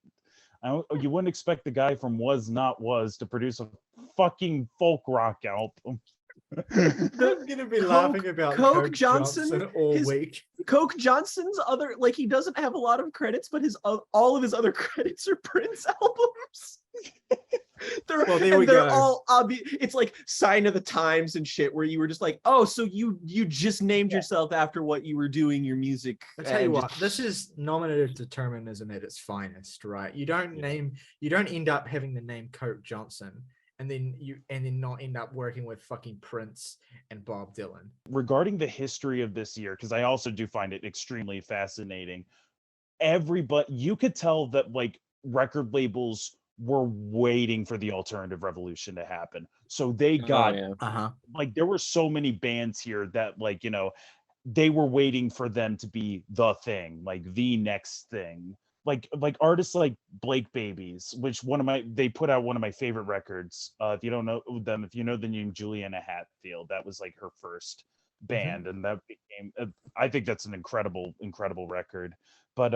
you wouldn't expect the guy from Was Not Was to produce a fucking folk rock album. I'm gonna be laughing about Coke Johnson all week. Coke Johnson's other, like, he doesn't have a lot of credits, but all of his other credits are Prince albums. They're all obvious. It's like Sign of the Times and shit, where you were just like, oh, so you just named yourself after what you were doing your music. I tell you what, this is nominative determinism at its finest, right? You don't end up having the name Coke Johnson and then not end up working with fucking Prince and Bob Dylan. Regarding the history of this year, because I also do find it extremely fascinating, you could tell that like record labels were waiting for the alternative revolution to happen. So they got like, there were so many bands here that, like, you know, they were waiting for them to be the thing, like the next thing. like artists like Blake Babies, which they put out one of my favorite records. If you don't know them, if you know the name Juliana Hatfield, that was like her first band, and that became I think that's an incredible record. But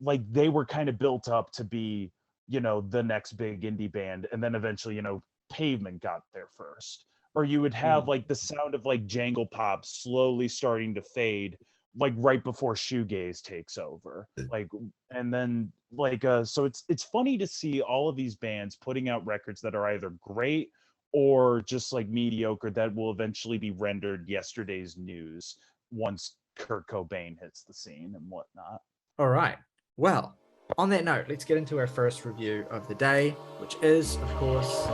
like they were kind of built up to be, the next big indie band, and then eventually, Pavement got there first. Or you would have like the sound of like jangle pop slowly starting to fade, like right before shoegaze takes over. Like, and then like so it's funny to see all of these bands putting out records that are either great or just like mediocre, that will eventually be rendered yesterday's news once Kurt Cobain hits the scene and whatnot. All right. Well, on that note, let's get into our first review of the day, which is, of course,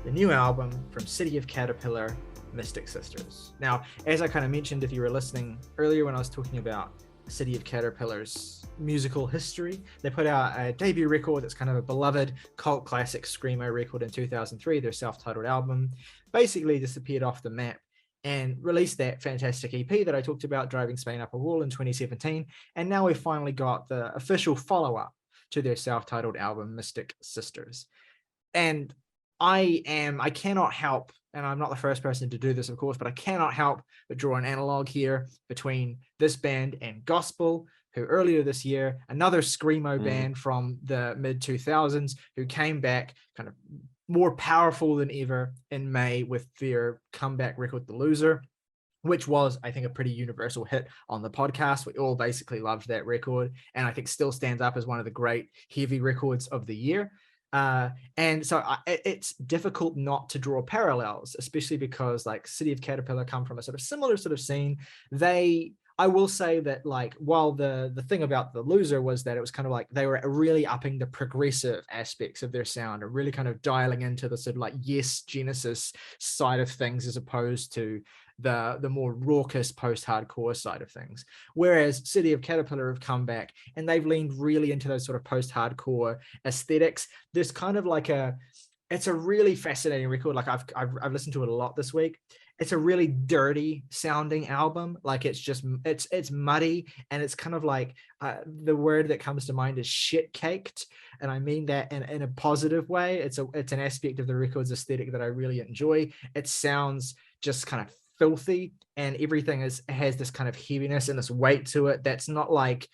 the new album from City of Caterpillar, Mystic Sisters. Now, as I kind of mentioned, if you were listening earlier when I was talking about City of Caterpillar's musical history, they put out a debut record that's kind of a beloved cult classic screamo record in 2003, their self-titled album, basically disappeared off the map and released that fantastic EP that I talked about, Driving Spain Up a Wall, in 2017. And now we've finally got the official follow-up to their self-titled album, Mystic Sisters. And I cannot help, and I'm not the first person to do this, of course, but I cannot help but draw an analog here between this band and Gospel, who earlier this year, another screamo band from the mid-2000s, who came back kind of more powerful than ever in May with their comeback record, The Loser, which was, I think, a pretty universal hit on the podcast. We all basically loved that record, and I think still stands up as one of the great heavy records of the year. And so it's difficult not to draw parallels, especially because like City of Caterpillar come from a sort of similar sort of scene. I will say that like, while the thing about The Loser was that it was kind of like they were really upping the progressive aspects of their sound and really kind of dialing into the sort of like Yes Genesis side of things, as opposed to the more raucous post-hardcore side of things. Whereas City of Caterpillar have come back and they've leaned really into those sort of post-hardcore aesthetics. There's kind of like it's a really fascinating record. Like I've listened to it a lot this week. It's a really dirty sounding album. Like it's muddy, and it's kind of like the word that comes to mind is shit caked, and I mean that in a positive way. It's an aspect of the record's aesthetic that I really enjoy. It sounds just kind of filthy, and everything has this kind of heaviness and this weight to it that's not like,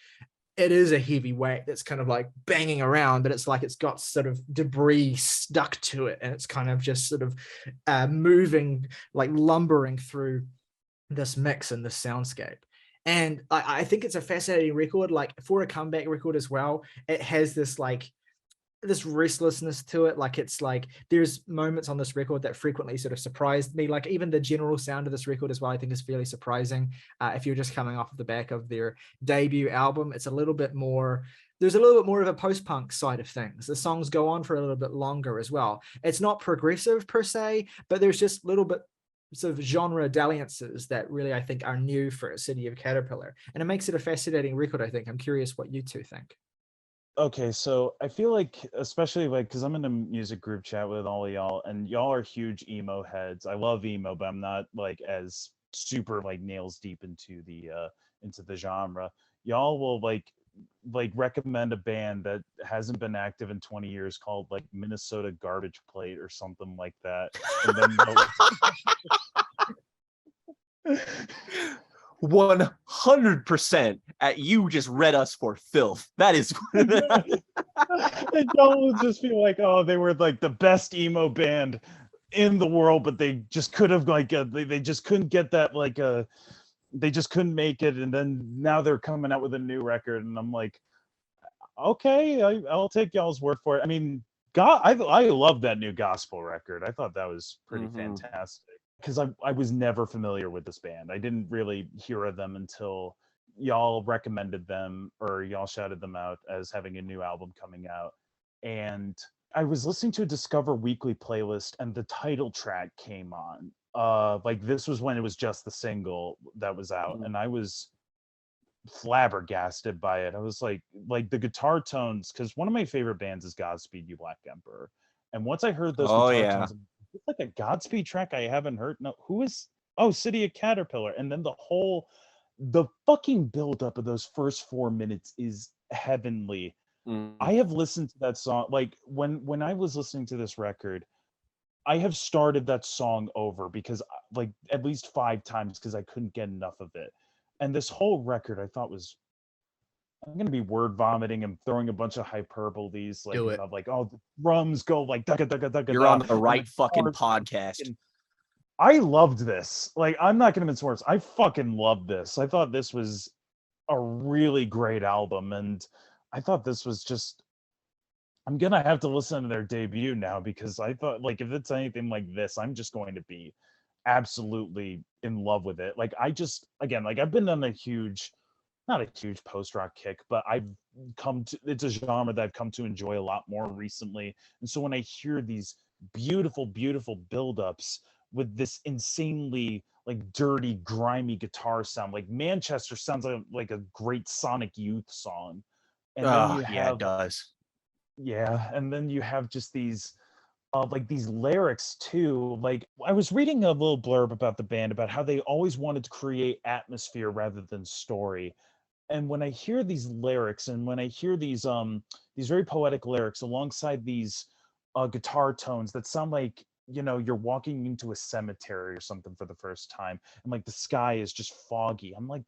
it is a heavy weight that's kind of like banging around, but it's like it's got sort of debris stuck to it, and it's kind of just sort of moving, like lumbering through this mix and this soundscape. And I think it's a fascinating record, like for a comeback record as well. It has this like this restlessness to it. Like it's like there's moments on this record that frequently sort of surprised me. Like even the general sound of this record as well, I think is fairly surprising. If you're just coming off of the back of their debut album, it's a little bit more, there's a little bit more of a post-punk side of things. The songs go on for a little bit longer as well. It's not progressive per se, but there's just little bit sort of genre dalliances that really, I think, are new for a City of Caterpillar. And it makes it a fascinating record, I think. I'm curious what you two think. Okay, so I feel like, especially like, because I'm in a music group chat with all of y'all, and y'all are huge emo heads. I love emo, but I'm not like as super like nails deep into the genre. Y'all will like recommend a band that hasn't been active in 20 years called like Minnesota Garbage Plate or something like that, and then 100% at you just read us for filth. That is and y'all will just feel like, oh, they were like the best emo band in the world, but they just could have like they just couldn't get that like they just couldn't make it, and then now they're coming out with a new record, and I'm like, okay, I'll take y'all's word for it. I mean, God, I love that new Gospel record. I thought that was pretty fantastic, because I was never familiar with this band. I didn't really hear of them until y'all recommended them, or y'all shouted them out as having a new album coming out. And I was listening to a Discover Weekly playlist, and the title track came on. Like this was when it was just the single that was out, and I was flabbergasted by it. I was like the guitar tones, because one of my favorite bands is Godspeed You Black Emperor, and once I heard those guitar tones, it's like a Godspeed track I haven't heard. No, who is oh, City of Caterpillar. And then the fucking buildup of those first 4 minutes is heavenly. I have listened to that song, like when I was listening to this record, I have started that song over because like at least 5 times because I couldn't get enough of it. And this whole record I thought was, I'm gonna be word vomiting and throwing a bunch of hyperboles, like Do it. of like, oh, the drums go like da da da da da. You're on the right fucking podcast. I loved this. Like, I'm not gonna mince words. I fucking loved this. I thought this was a really great album, and I thought this was just. I'm gonna have to listen to their debut now because I thought, like, if it's anything like this, I'm just going to be absolutely in love with it. Like, I just, again, like, I've been on a huge, not a huge post-rock kick, but it's a genre that I've come to enjoy a lot more recently. And so when I hear these beautiful, beautiful buildups with this insanely like dirty, grimy guitar sound, like Manchester sounds like a great Sonic Youth song. And then you have, it does. yeah, and then you have just these like these lyrics too. Like I was reading a little blurb about the band about how they always wanted to create atmosphere rather than story. And when I hear these lyrics and when I hear these very poetic lyrics alongside these guitar tones that sound like, you know, you're walking into a cemetery or something for the first time, and like the sky is just foggy. I'm like,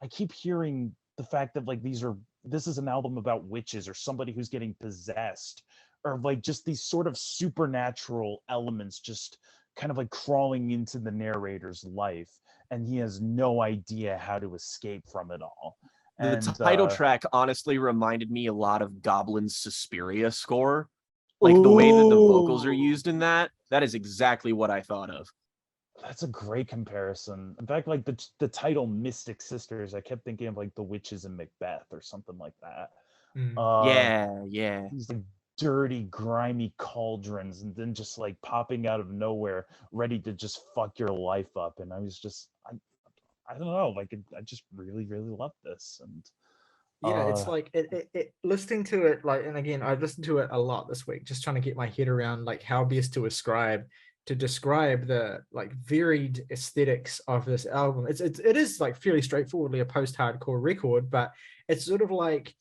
I keep hearing the fact that like this is an album about witches or somebody who's getting possessed, or like just these sort of supernatural elements just kind of like crawling into the narrator's life, and he has no idea how to escape from it all. The title track honestly reminded me a lot of Goblin's Suspiria score. Like the way that the vocals are used in that is exactly what I thought of. That's a great comparison. In fact, like the title Mystic Sisters, I kept thinking of like the witches in Macbeth or something like that. Yeah. These like dirty, grimy cauldrons, and then just like popping out of nowhere, ready to just fuck your life up. And I was just, I don't know, like I just really, really love this. And yeah, it's like it listening to it, like, and again, I've listened to it a lot this week, just trying to get my head around like how best to describe the like varied aesthetics of this album. It is like fairly straightforwardly a post-hardcore record, but it's sort of like,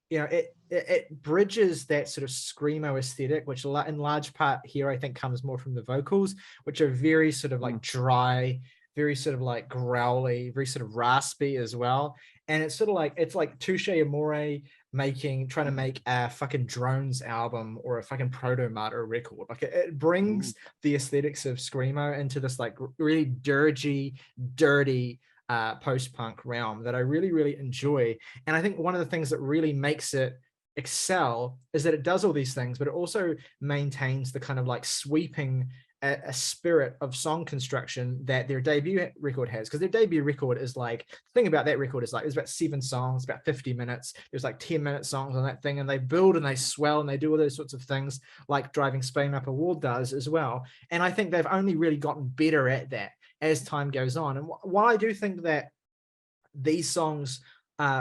you know, it bridges that sort of screamo aesthetic, which in large part here I think comes more from the vocals, which are very sort of like dry, very sort of like growly, very sort of raspy as well. And it's sort of like, it's like Touche Amore trying to make a fucking Drones album or a fucking Proto Martyr record. Like it brings the aesthetics of screamo into this like really dirty post-punk realm that I really, really enjoy. And I think one of the things that really makes it excel is that it does all these things, but it also maintains the kind of like sweeping a spirit of song construction that their debut record has. Because their debut record is like, the thing about that record is like, there's about 7 songs, about 50 minutes. There's like 10-minute songs on that thing, and they build and they swell and they do all those sorts of things like Driving Spain Up a Wall does as well. And I think they've only really gotten better at that as time goes on. And while I do think that these songs,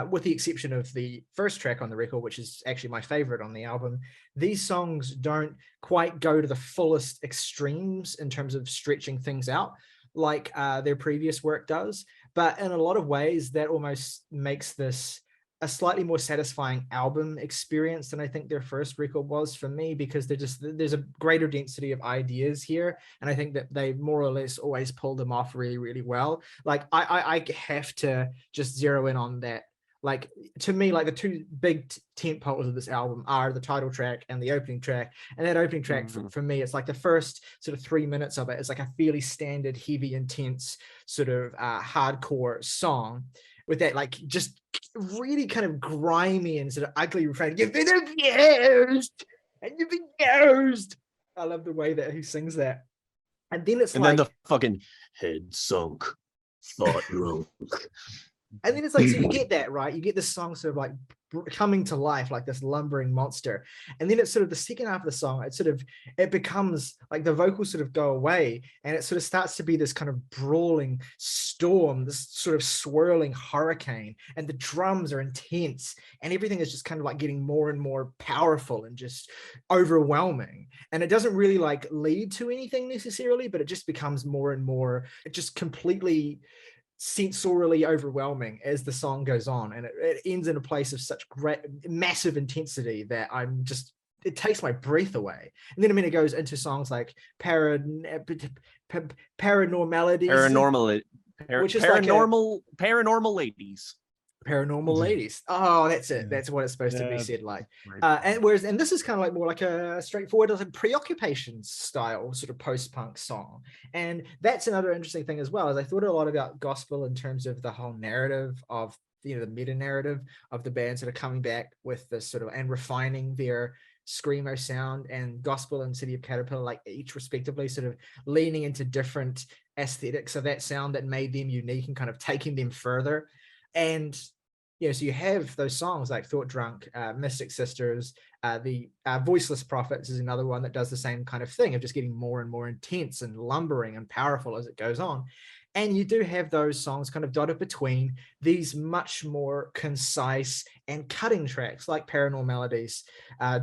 with the exception of the first track on the record, which is actually my favorite on the album, these songs don't quite go to the fullest extremes in terms of stretching things out like their previous work does. But in a lot of ways, that almost makes this a slightly more satisfying album experience than I think their first record was for me, because there's a greater density of ideas here, and I think that they more or less always pull them off really, really well. Like I have to just zero in on that. Like, to me, like the two big tent poles of this album are the title track and the opening track. And that opening track for me, it's like the first sort of 3 minutes of it is like a fairly standard, heavy, intense sort of hardcore song with that like just really kind of grimy and sort of ugly refrain. You've been abused and you've been used. I love the way that he sings that. And then it's then the fucking head sunk, thought drunk. And then it's like, so you get that, right? You get this song sort of like coming to life, like this lumbering monster. And then it's sort of the second half of the song, it becomes like the vocals sort of go away and it sort of starts to be this kind of brawling storm, this sort of swirling hurricane. And the drums are intense and everything is just kind of like getting more and more powerful and just overwhelming. And it doesn't really like lead to anything necessarily, but it just becomes more and more, it just completely sensorially overwhelming as the song goes on, and it ends in a place of such great massive intensity that it takes my breath away. And then it goes into songs like paranormal ladies. Paranormal ladies. Oh, that's it. That's what it's supposed to be said like. And this is kind of like more like a straightforward like preoccupations style sort of post-punk song. And that's another interesting thing as well, as I thought a lot about gospel in terms of the whole narrative of the meta narrative of the bands that are coming back with this sort of and refining their screamo sound, and gospel and City of Caterpillar, like each respectively sort of leaning into different aesthetics of that sound that made them unique and kind of taking them further. And so you have those songs like Thought Drunk, Mystic Sisters, the Voiceless Prophets is another one that does the same kind of thing of just getting more and more intense and lumbering and powerful as it goes on. And you do have those songs kind of dotted between these much more concise and cutting tracks like Paranormal Melodies,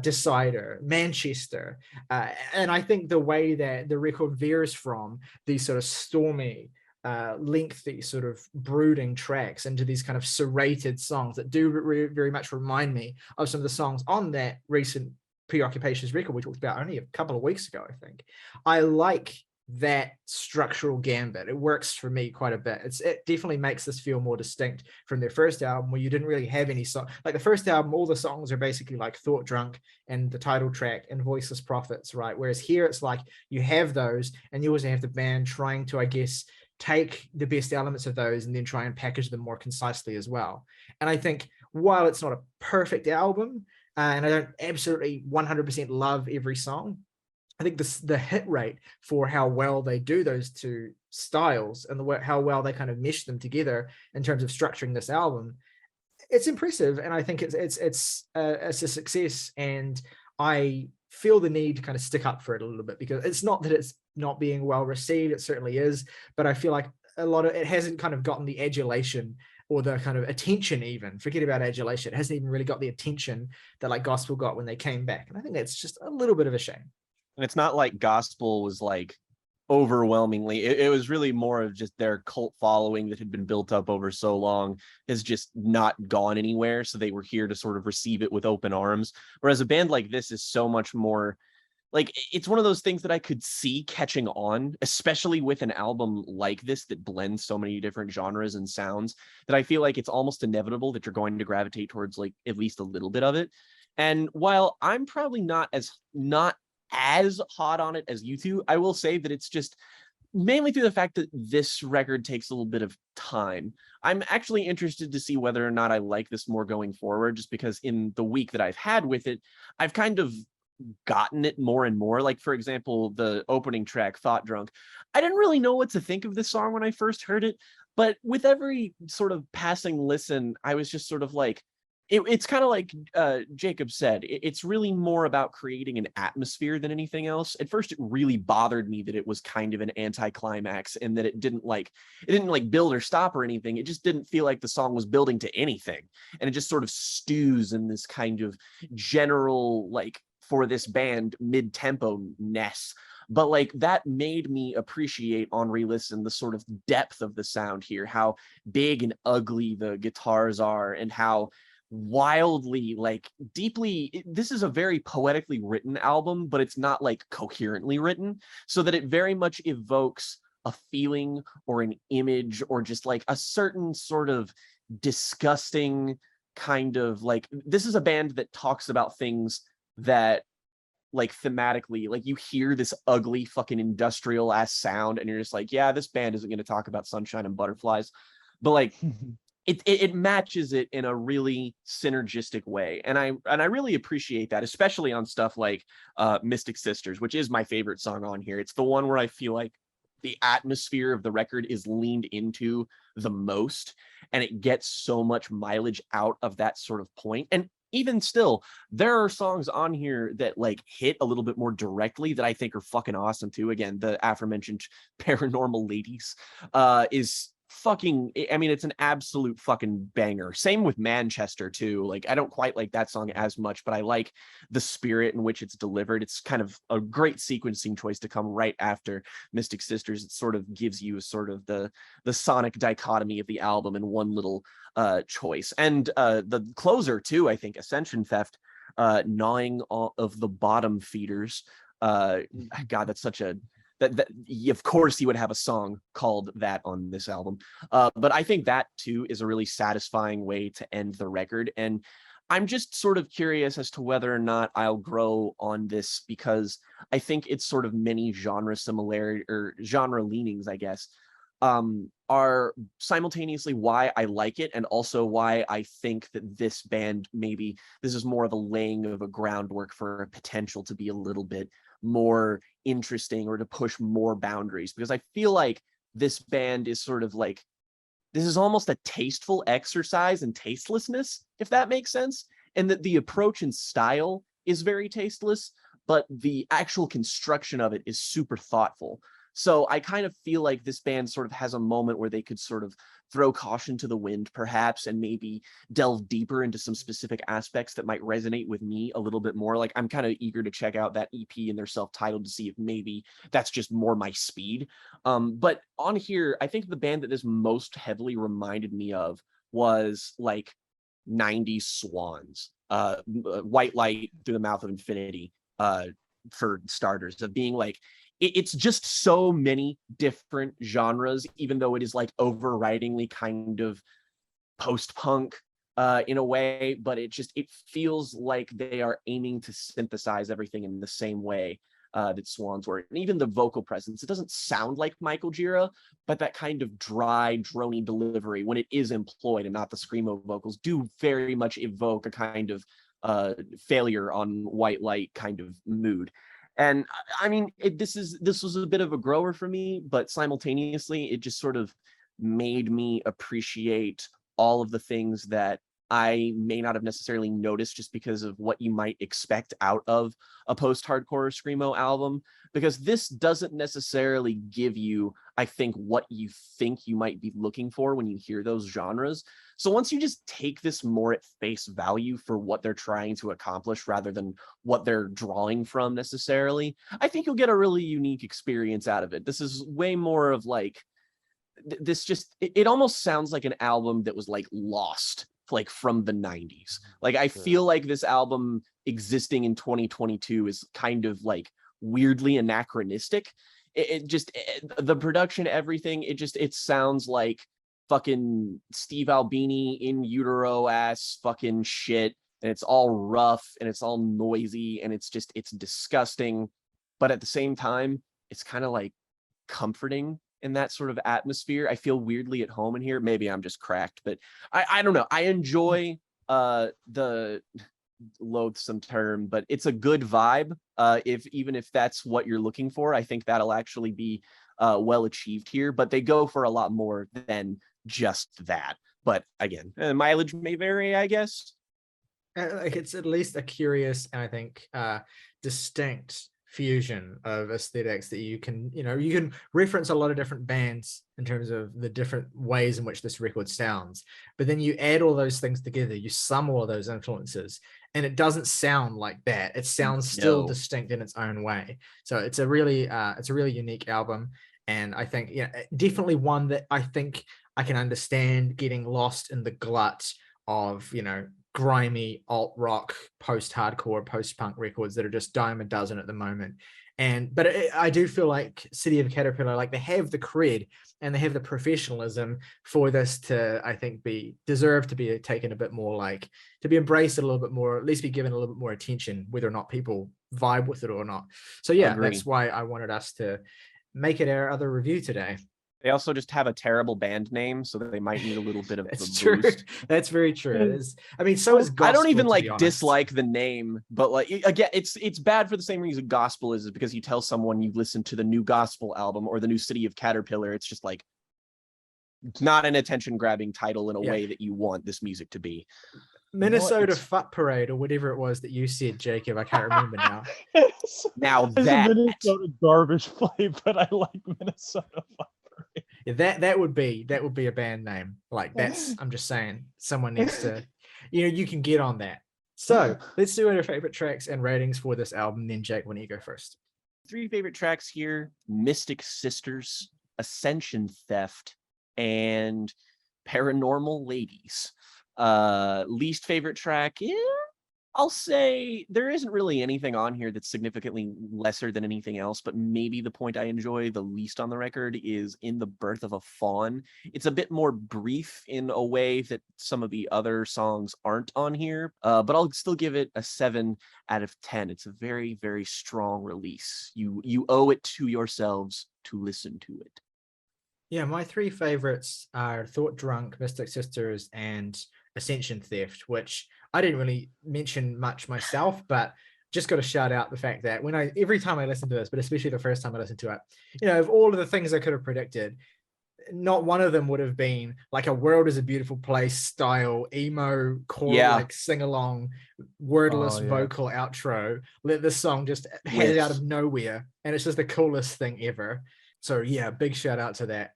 Decider, Manchester. And I think the way that the record veers from these sort of stormy, lengthy sort of brooding tracks into these kind of serrated songs that do very much remind me of some of the songs on that recent Preoccupations record we talked about only a couple of weeks ago. I think I like that structural gambit. It works for me quite a bit. It definitely makes this feel more distinct from their first album, where you didn't really have any song. Like the first album, all the songs are basically like Thought Drunk and the title track and Voiceless Prophets, right? Whereas here it's like you have those and you also have the band trying to, I guess, take the best elements of those and then try and package them more concisely as well. And I think while it's not a perfect album, and I don't absolutely 100% love every song, I think the hit rate for how well they do those two styles and how well they kind of mesh them together in terms of structuring this album, it's impressive. And I think it's a success. And I feel the need to kind of stick up for it a little bit, because it's not that it's not being well received, it certainly is, but I feel like a lot of it hasn't kind of gotten the adulation or the kind of attention, even forget about adulation, it hasn't even really got the attention that like gospel got when they came back. And I think that's just a little bit of a shame. And it's not like gospel was like overwhelmingly, it was really more of just their cult following that had been built up over so long has just not gone anywhere, so they were here to sort of receive it with open arms. Whereas a band like this is so much more like, it's one of those things that I could see catching on, especially with an album like this that blends so many different genres and sounds, that I feel like it's almost inevitable that you're going to gravitate towards like at least a little bit of it. And while I'm probably not as hot on it as you two, I will say that it's just mainly through the fact that this record takes a little bit of time. I'm actually interested to see whether or not I like this more going forward, just because in the week that I've had with it, I've kind of gotten it more and more. Like, for example, the opening track, Thought Drunk, I didn't really know what to think of this song when I first heard it, but with every sort of passing listen, I was just sort of like, it's kind of like Jakob said, it's really more about creating an atmosphere than anything else. At first, it really bothered me that it was kind of an anticlimax and that it didn't build or stop or anything. It just didn't feel like the song was building to anything. And it just sort of stews in this kind of general, like, for this band, mid-tempo-ness. But like that made me appreciate on re-listen the sort of depth of the sound here, how big and ugly the guitars are, and how wildly, like, deeply, this is a very poetically written album, but it's not like coherently written, so that it very much evokes a feeling or an image or just like a certain sort of disgusting kind of, like, this is a band that talks about things that, like, thematically, like, you hear this ugly fucking industrial ass sound and you're just like, yeah, this band isn't going to talk about sunshine and butterflies, but like it matches it in a really synergistic way, and I really appreciate that, especially on stuff like Mystic Sisters, which is my favorite song on here. It's the one where I feel like the atmosphere of the record is leaned into the most, and it gets so much mileage out of that sort of point. And even still, there are songs on here that like hit a little bit more directly that I think are fucking awesome too. Again, the aforementioned Paranormal Ladies is fucking, I mean, it's an absolute fucking banger. Same with Manchester too. Like, I don't quite like that song as much, but I like the spirit in which it's delivered. It's kind of a great sequencing choice to come right after Mystic Sisters. It sort of gives you sort of the sonic dichotomy of the album in one little choice. And the closer too, I think, Ascension Theft, gnawing of the bottom feeders. God, that's such a that of course he would have a song called that on this album. But I think that too is a really satisfying way to end the record. And I'm just sort of curious as to whether or not I'll grow on this, because I think it's sort of many genre similarity or genre leanings, I guess, are simultaneously why I like it, and also why I think that this band, maybe this is more of a laying of a groundwork for a potential to be a little bit more interesting or to push more boundaries. Because I feel like this band is sort of like, this is almost a tasteful exercise in tastelessness, if that makes sense. And that the approach and style is very tasteless, but the actual construction of it is super thoughtful. So I kind of feel like this band sort of has a moment where they could sort of throw caution to the wind, perhaps, and maybe delve deeper into some specific aspects that might resonate with me a little bit more. Like, I'm kind of eager to check out that EP and their self-titled to see if maybe that's just more my speed. But on here, I think the band that this most heavily reminded me of was like 90s Swans, White Light Through the Mouth of Infinity, for starters, of being like, it's just so many different genres, even though it is like overridingly kind of post-punk in a way, but it feels like they are aiming to synthesize everything in the same way that Swans were. And even the vocal presence, it doesn't sound like Michael Gira, but that kind of dry, drony delivery, when it is employed and not the screamo vocals, do very much evoke a kind of failure on White Light kind of mood. And I mean, this was a bit of a grower for me, but simultaneously, it just sort of made me appreciate all of the things that I may not have necessarily noticed just because of what you might expect out of a post-hardcore screamo album. Because this doesn't necessarily give you, I think, what you think you might be looking for when you hear those genres. So once you just take this more at face value for what they're trying to accomplish rather than what they're drawing from necessarily, I think you'll get a really unique experience out of it. This is way more of like, it almost sounds like an album that was like lost, like from the 90s. Like, I feel like this album existing in 2022 is kind of like weirdly anachronistic. The production, everything, it sounds like fucking Steve Albini in utero ass fucking shit, and it's all rough and it's all noisy and it's disgusting, but at the same time it's kind of like comforting in that sort of atmosphere. I feel weirdly at home in here. Maybe I'm just cracked, but I don't know. I enjoy the loathsome term, but it's a good vibe. Even if that's what you're looking for, I think that'll actually be well achieved here. But they go for a lot more than just that. But again, mileage may vary, I guess. Like, it's at least a curious and I think distinct fusion of aesthetics that you can reference a lot of different bands in terms of the different ways in which this record sounds, but then you add all those things together, you sum all of those influences, and it doesn't sound like that. It sounds still distinct in its own way. So it's a really unique album, and I think definitely one that I think I can understand getting lost in the glut of grimy alt rock, post-hardcore, post-punk records that are just dime a dozen at the moment. But I do feel like City of Caterpillar, like, they have the cred and they have the professionalism for this to, I think, deserve to be taken a bit more, like, to be embraced a little bit more, at least be given a little bit more attention, whether or not people vibe with it or not. So yeah, That's why I wanted us to make it our other review today. They also just have a terrible band name, so they might need a little bit of That's a true. boost. That's very true. It is. I mean, so is gospel. I don't even to be like honest. dislike the name, but like again, it's bad for the same reason gospel is because you tell someone you listen to the new gospel album or the new City of Caterpillar, it's just like not an attention grabbing title in a way that you want this music to be. Minnesota Fut Parade or whatever it was that you said, Jacob. I can't remember now. Now it's a Minnesota garbage play, but I like Minnesota Fut Parade. Yeah, that would be a band name. Like that's I'm just saying someone needs to, you can get on that. So let's do our favorite tracks and ratings for this album. Then Jake, why don't you go first? 3 favorite tracks here: Mystic Sisters, Ascension Theft, and Paranormal Ladies. Least favorite track, I'll say there isn't really anything on here that's significantly lesser than anything else, but maybe the point I enjoy the least on the record is In the Birth of a Fawn. It's a bit more brief in a way that some of the other songs aren't on here, but I'll still give it a 7 out of 10. It's a very, very strong release. You owe it to yourselves to listen to it. Yeah, my 3 favorites are Thought Drunk, Mystic Sisters, and Ascension Theft, which I didn't really mention much myself, but just got to shout out the fact that every time I listen to this, but especially the first time I listened to it, of all of the things I could have predicted, not one of them would have been like a World is a Beautiful Place style emo core, like sing along, wordless vocal outro. Let this song just has it out of nowhere, and it's just the coolest thing ever. So yeah, big shout out to that.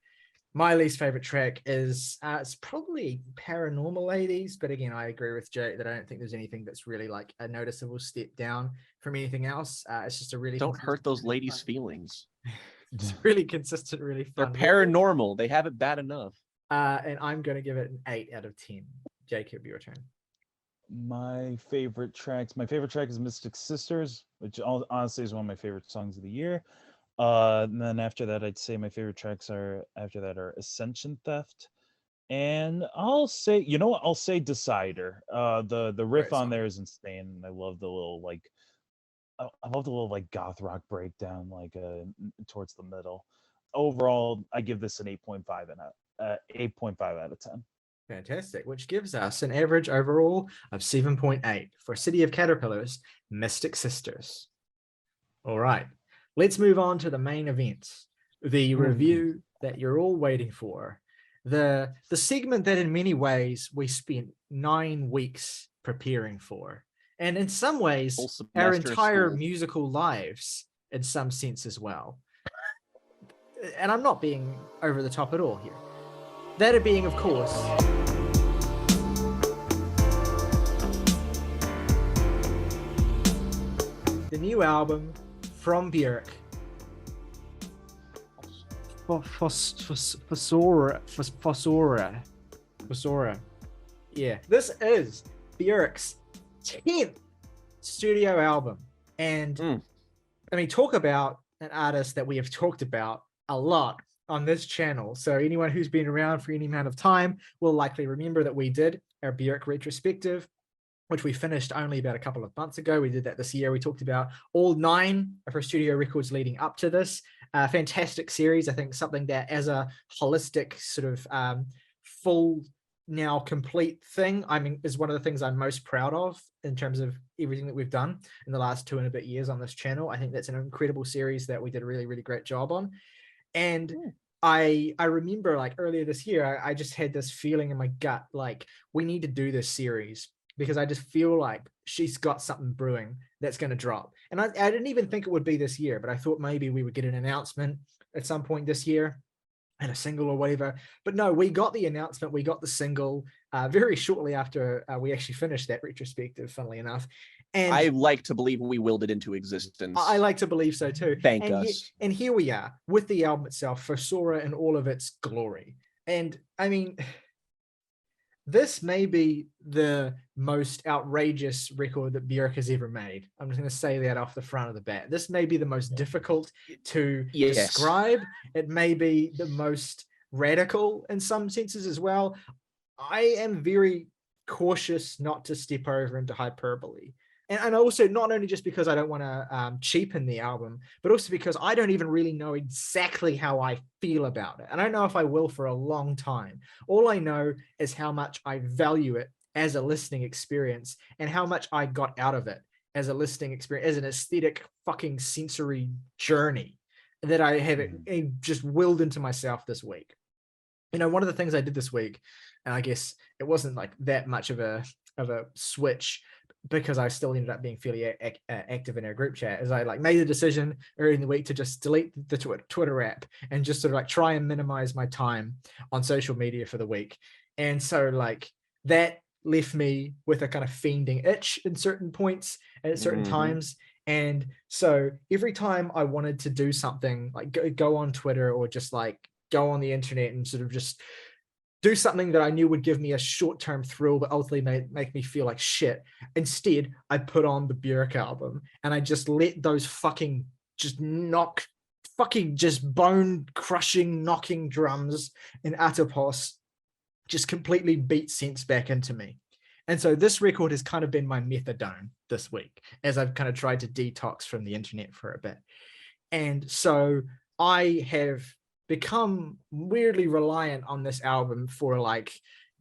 My least favorite track is it's probably Paranormal Ladies, but again, I agree with Jake that I don't think there's anything that's really like a noticeable step down from anything else. It's just a really don't hurt those ladies' feelings. It's really consistent, really fun. They're paranormal. They have it bad enough. And I'm going to give it an 8 out of 10. Jacob, your turn. My favorite track is Mystic Sisters, which honestly is one of my favorite songs of the year. And then after that, I'd say my favorite tracks are Ascension Theft, and I'll say Decider. The riff on there is insane. I love the little goth rock breakdown towards the middle. Overall, I give this an 8.5 out of 10. Fantastic, which gives us an average overall of 7.8 for City of Caterpillars, Mystic Sisters. All right. Let's move on to the main event, the review that you're all waiting for, the segment that in many ways we spent 9 weeks preparing for, and in some ways our entire musical lives in some sense as well. And I'm not being over the top at all here. That being, of course, the new album from Björk, Fossora. Yeah, this is Björk's 10th studio album. And I mean, talk about an artist that we have talked about a lot on this channel. So anyone who's been around for any amount of time will likely remember that we did our Björk Retrospective, which we finished only about a couple of months ago. We did that this year. We talked about all 9 of her studio records leading up to this. Fantastic series. I think something that as a holistic sort of full, now complete thing, I mean, is one of the things I'm most proud of in terms of everything that we've done in the last 2 and a bit years on this channel. I think that's an incredible series that we did a really, really great job on. And I remember like earlier this year, I just had this feeling in my gut, like we need to do this series, because I just feel like she's got something brewing that's going to drop. And I didn't even think it would be this year, but I thought maybe we would get an announcement at some point this year and a single or whatever. But no, we got the announcement, we got the single very shortly after we actually finished that retrospective, funnily enough. And I like to believe we willed it into existence. I like to believe so too. Thank us. And here we are with the album itself, Fossora in all of its glory. And I mean, this may be the most outrageous record that Björk has ever made. I'm just going to say that off the front of the bat. This may be the most difficult to describe. It may be the most radical in some senses as well. I am very cautious not to step over into hyperbole. and also not only just because I don't want to cheapen the album, but also because I don't even really know exactly how I feel about it. And I don't know if I will for a long time. All I know is how much I value it as a listening experience and how much I got out of it as a listening experience, as an aesthetic fucking sensory journey that I have just willed into myself this week. You know, one of the things I did this week, and I guess it wasn't like that much of a switch, because I still ended up being fairly active in our group chat, is I like made a decision early in the week to just delete the Twitter app and just sort of like try and minimize my time on social media for the week. And so like that left me with a kind of fiending itch in certain points at certain times. And so every time I wanted to do something like go on Twitter or just like go on the internet and sort of just do something that I knew would give me a short-term thrill, but ultimately make me feel like shit. Instead, I put on the Björk album and I just let those fucking just bone-crushing, knocking drums in Atopos just completely beat sense back into me. And so this record has kind of been my methadone this week as I've kind of tried to detox from the internet for a bit. And so I have become weirdly reliant on this album for like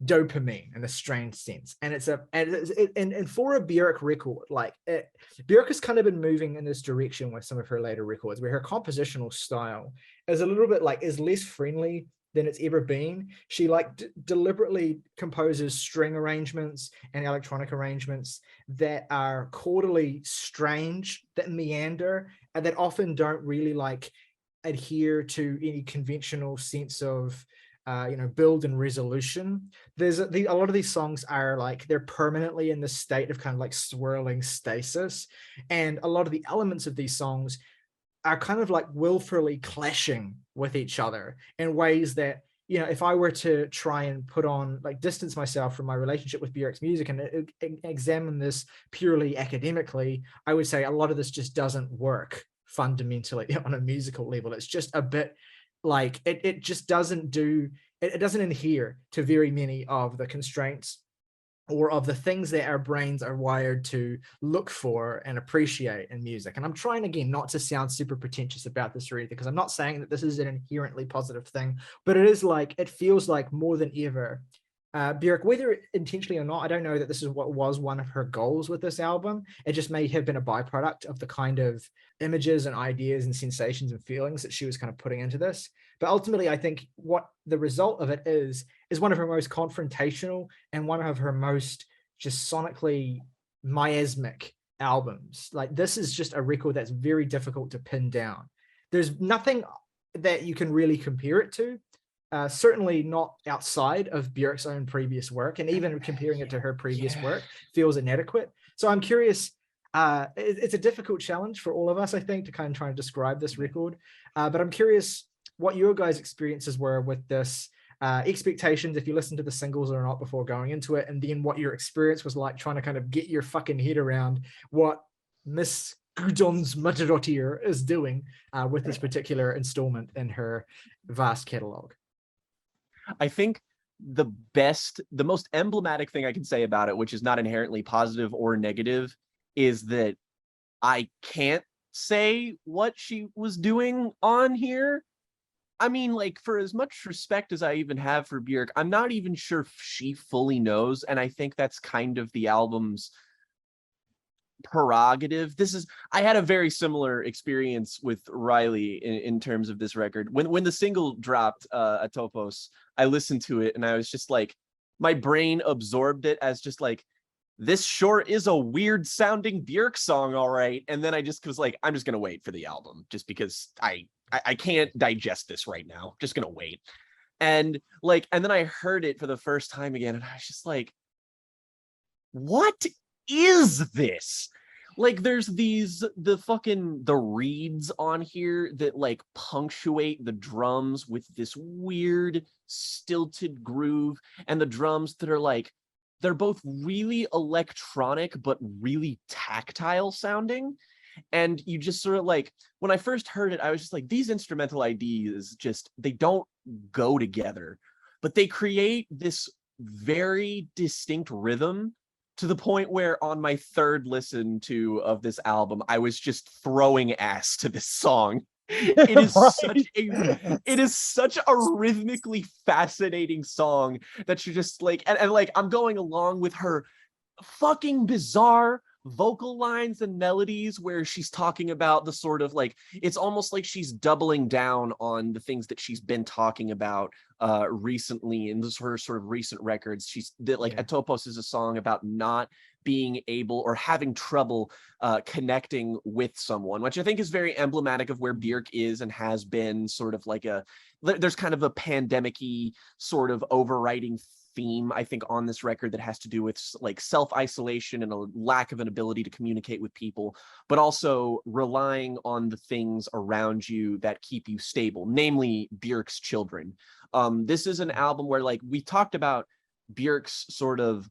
dopamine in a strange sense. And it's for a Björk record, like Björk has kind of been moving in this direction with some of her later records, where her compositional style is a little bit like is less friendly than it's ever been. She like deliberately composes string arrangements and electronic arrangements that are quarterly strange, that meander, and that often don't really like adhere to any conventional sense of build and resolution. There's a lot of these songs are like they're permanently in this state of kind of like swirling stasis, and a lot of the elements of these songs are kind of like willfully clashing with each other in ways that, you know, if I were to try and put on like distance myself from my relationship with Björk's music and examine this purely academically, I would say a lot of this just doesn't work fundamentally on a musical level. It's just a bit like it just doesn't adhere to very many of the constraints or of the things that our brains are wired to look for and appreciate in music. And I'm trying, again, not to sound super pretentious about this or anything, because I'm not saying that this is an inherently positive thing, but it feels like more than ever, Björk, whether intentionally or not, I don't know that this is what was one of her goals with this album. It just may have been a byproduct of the kind of images and ideas and sensations and feelings that she was kind of putting into this. But ultimately, I think what the result of it is one of her most confrontational and one of her most just sonically miasmic albums. Like, this is just a record that's very difficult to pin down. There's nothing that you can really compare it to. Certainly not outside of Björk's own previous work, and even comparing it to her previous work feels inadequate. So I'm curious, it's a difficult challenge for all of us, I think, to kind of try and describe this record, but I'm curious what your guys' experiences were with this, expectations, if you listened to the singles or not before going into it, and then what your experience was like trying to kind of get your fucking head around what Miss Gudjon's Matadottir is doing with this particular installment in her vast catalog. I think the most emblematic thing I can say about it, which is not inherently positive or negative, is that I can't say what she was doing on here. I mean, like, for as much respect as I even have for Björk, I'm not even sure if she fully knows, and I think that's kind of the album's prerogative. I had a very similar experience with Ryley in terms of this record. When the single dropped, Atopos, I listened to it and I was just like, my brain absorbed it as just like, this sure is a weird sounding Björk song, all right. And then I just was like, I'm just gonna wait for the album, just because I can't digest this right now. Just gonna wait. And then I heard it for the first time again, and I was just like, what is this? Like, there's the reeds on here that like punctuate the drums with this weird stilted groove, and the drums that are like, they're both really electronic but really tactile sounding. And you just sort of like, when I first heard it, I was just like, these instrumental ideas they don't go together, but they create this very distinct rhythm to the point where on my third listen of this album, I was just throwing ass to this song. It is such a rhythmically fascinating song that you're just like, and like I'm going along with her fucking bizarre vocal lines and melodies where she's talking about the sort of like, it's almost like she's doubling down on the things that she's been talking about recently in her sort of recent records. She's like Atopos is a song about not being able or having trouble connecting with someone, which I think is very emblematic of where Björk is and has been. Sort of like there's kind of a pandemic-y sort of overriding theme, I think, on this record that has to do with like self-isolation and a lack of an ability to communicate with people, but also relying on the things around you that keep you stable, namely Björk's children. This is an album where, like, we talked about Björk's sort of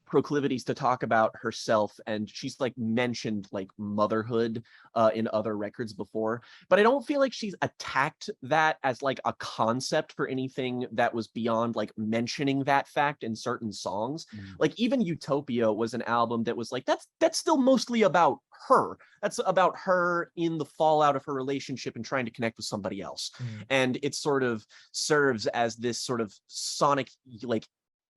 proclivities to talk about herself, and she's like mentioned like motherhood in other records before, but I don't feel like she's attacked that as like a concept for anything that was beyond like mentioning that fact in certain songs. Like even Utopia was an album that was like, that's still mostly about her. That's about her in the fallout of her relationship and trying to connect with somebody else. And it sort of serves as this sort of sonic like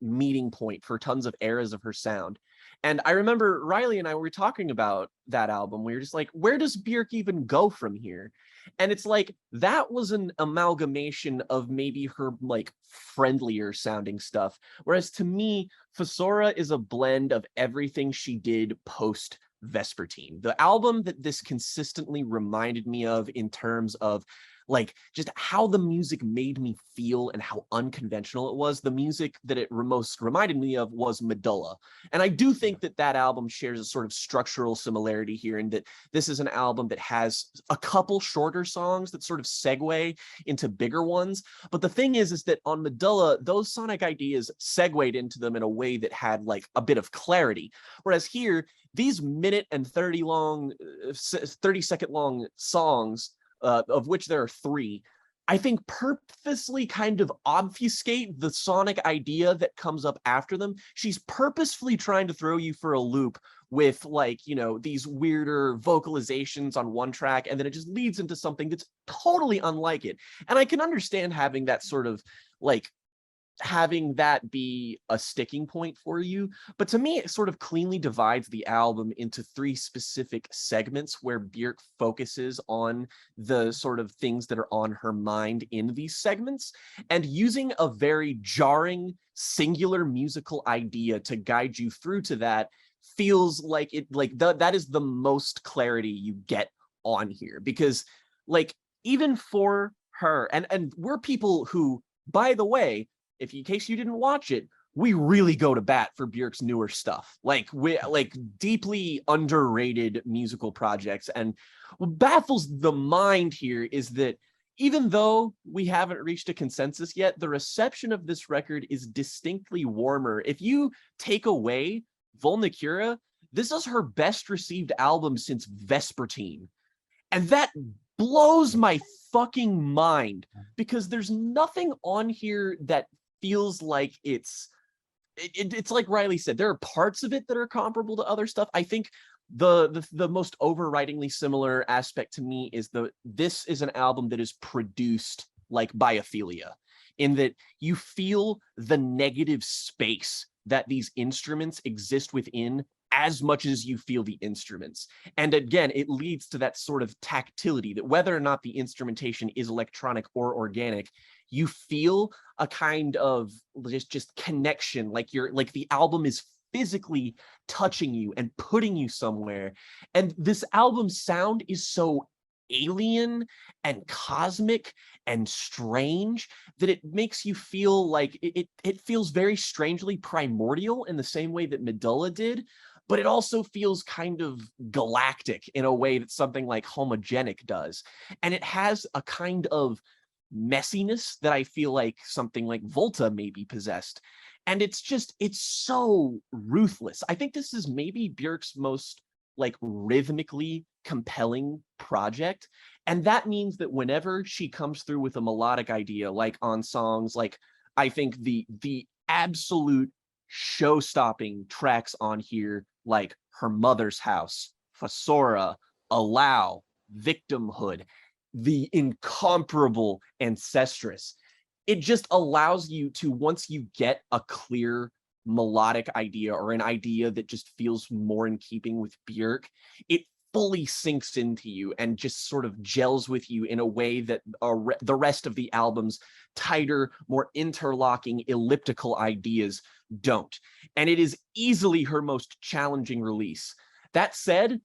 meeting point for tons of eras of her sound. And I remember Ryley and I were talking about that album. We were just like, where does Björk even go from here? And it's like, that was an amalgamation of maybe her like friendlier sounding stuff. Whereas to me, Fossora is a blend of everything she did post Vespertine. The album that this consistently reminded me of in terms of like just how the music made me feel and how unconventional it was. The music that it most reminded me of was Medulla. And I do think that that album shares a sort of structural similarity here, in that this is an album that has a couple shorter songs that sort of segue into bigger ones. But the thing is that on Medulla, those sonic ideas segued into them in a way that had like a bit of clarity. Whereas here, these minute and 30-second long songs, of which there are 3, I think purposely kind of obfuscate the sonic idea that comes up after them. She's purposefully trying to throw you for a loop with like, you know, these weirder vocalizations on one track, and then it just leads into something that's totally unlike it. And I can understand having that sort of like, having that be a sticking point for you, but to me it sort of cleanly divides the album into 3 specific segments where Björk focuses on the sort of things that are on her mind in these segments, and using a very jarring singular musical idea to guide you through to that feels like it, like that is the most clarity you get on here. Because like, even for her, and we're people who, by the way, if in case you didn't watch it, we really go to bat for Björk's newer stuff, like deeply underrated musical projects. And what baffles the mind here is that even though we haven't reached a consensus yet, the reception of this record is distinctly warmer. If you take away Vulnicura, this is her best received album since Vespertine. And that blows my fucking mind, because there's nothing on here that feels like it's like Ryley said, there are parts of it that are comparable to other stuff. I think the most overridingly similar aspect to me is this is an album that is produced like biophilia, in that you feel the negative space that these instruments exist within as much as you feel the instruments. And again, it leads to that sort of tactility, that whether or not the instrumentation is electronic or organic, you feel a kind of just connection, like the album is physically touching you and putting you somewhere. And this album's sound is so alien and cosmic and strange that it makes you feel like it feels very strangely primordial in the same way that Medulla did, but it also feels kind of galactic in a way that something like Homogenic does. And it has a kind of messiness that I feel like something like Volta maybe possessed. And it's so ruthless. I think this is maybe Björk's most like rhythmically compelling project. And that means that whenever she comes through with a melodic idea, like on songs like, I think the absolute show-stopping tracks on here like Her Mother's House, Fossora, Allow, Victimhood, the incomparable Ancestress. It just allows you to, once you get a clear melodic idea or an idea that just feels more in keeping with Björk, it fully sinks into you and just sort of gels with you in a way that the rest of the album's tighter, more interlocking, elliptical ideas don't. And it is easily her most challenging release. That said,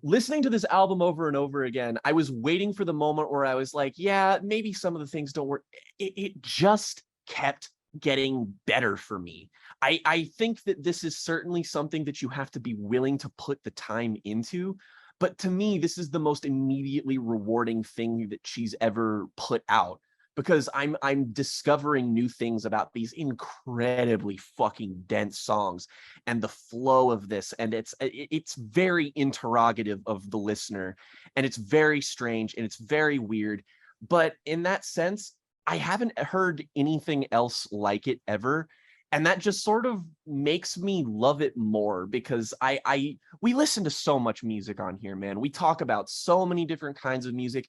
listening to this album over and over again, I was waiting for the moment where I was like, yeah, maybe some of the things don't work. It just kept getting better for me. I think that this is certainly something that you have to be willing to put the time into. But to me, this is the most immediately rewarding thing that she's ever put out, because I'm discovering new things about these incredibly fucking dense songs and the flow of this, and it's very interrogative of the listener, and it's very strange and it's very weird. But in that sense, I haven't heard anything else like it ever. And that just sort of makes me love it more, because we listen to so much music on here, man. We talk about so many different kinds of music,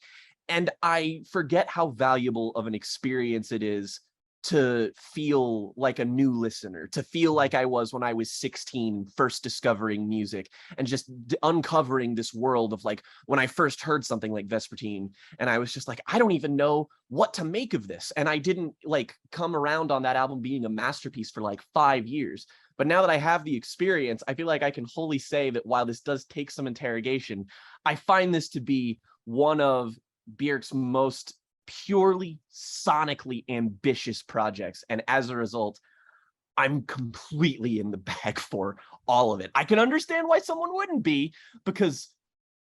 and I forget how valuable of an experience it is to feel like a new listener, to feel like I was when I was 16, first discovering music and just uncovering this world of, like, when I first heard something like Vespertine, and I was just like, I don't even know what to make of this. And I didn't like come around on that album being a masterpiece for like 5 years. But now that I have the experience, I feel like I can wholly say that while this does take some interrogation, I find this to be one of Björk's most purely sonically ambitious projects, and as a result, I'm completely in the bag for all of it. I can understand why someone wouldn't be, because,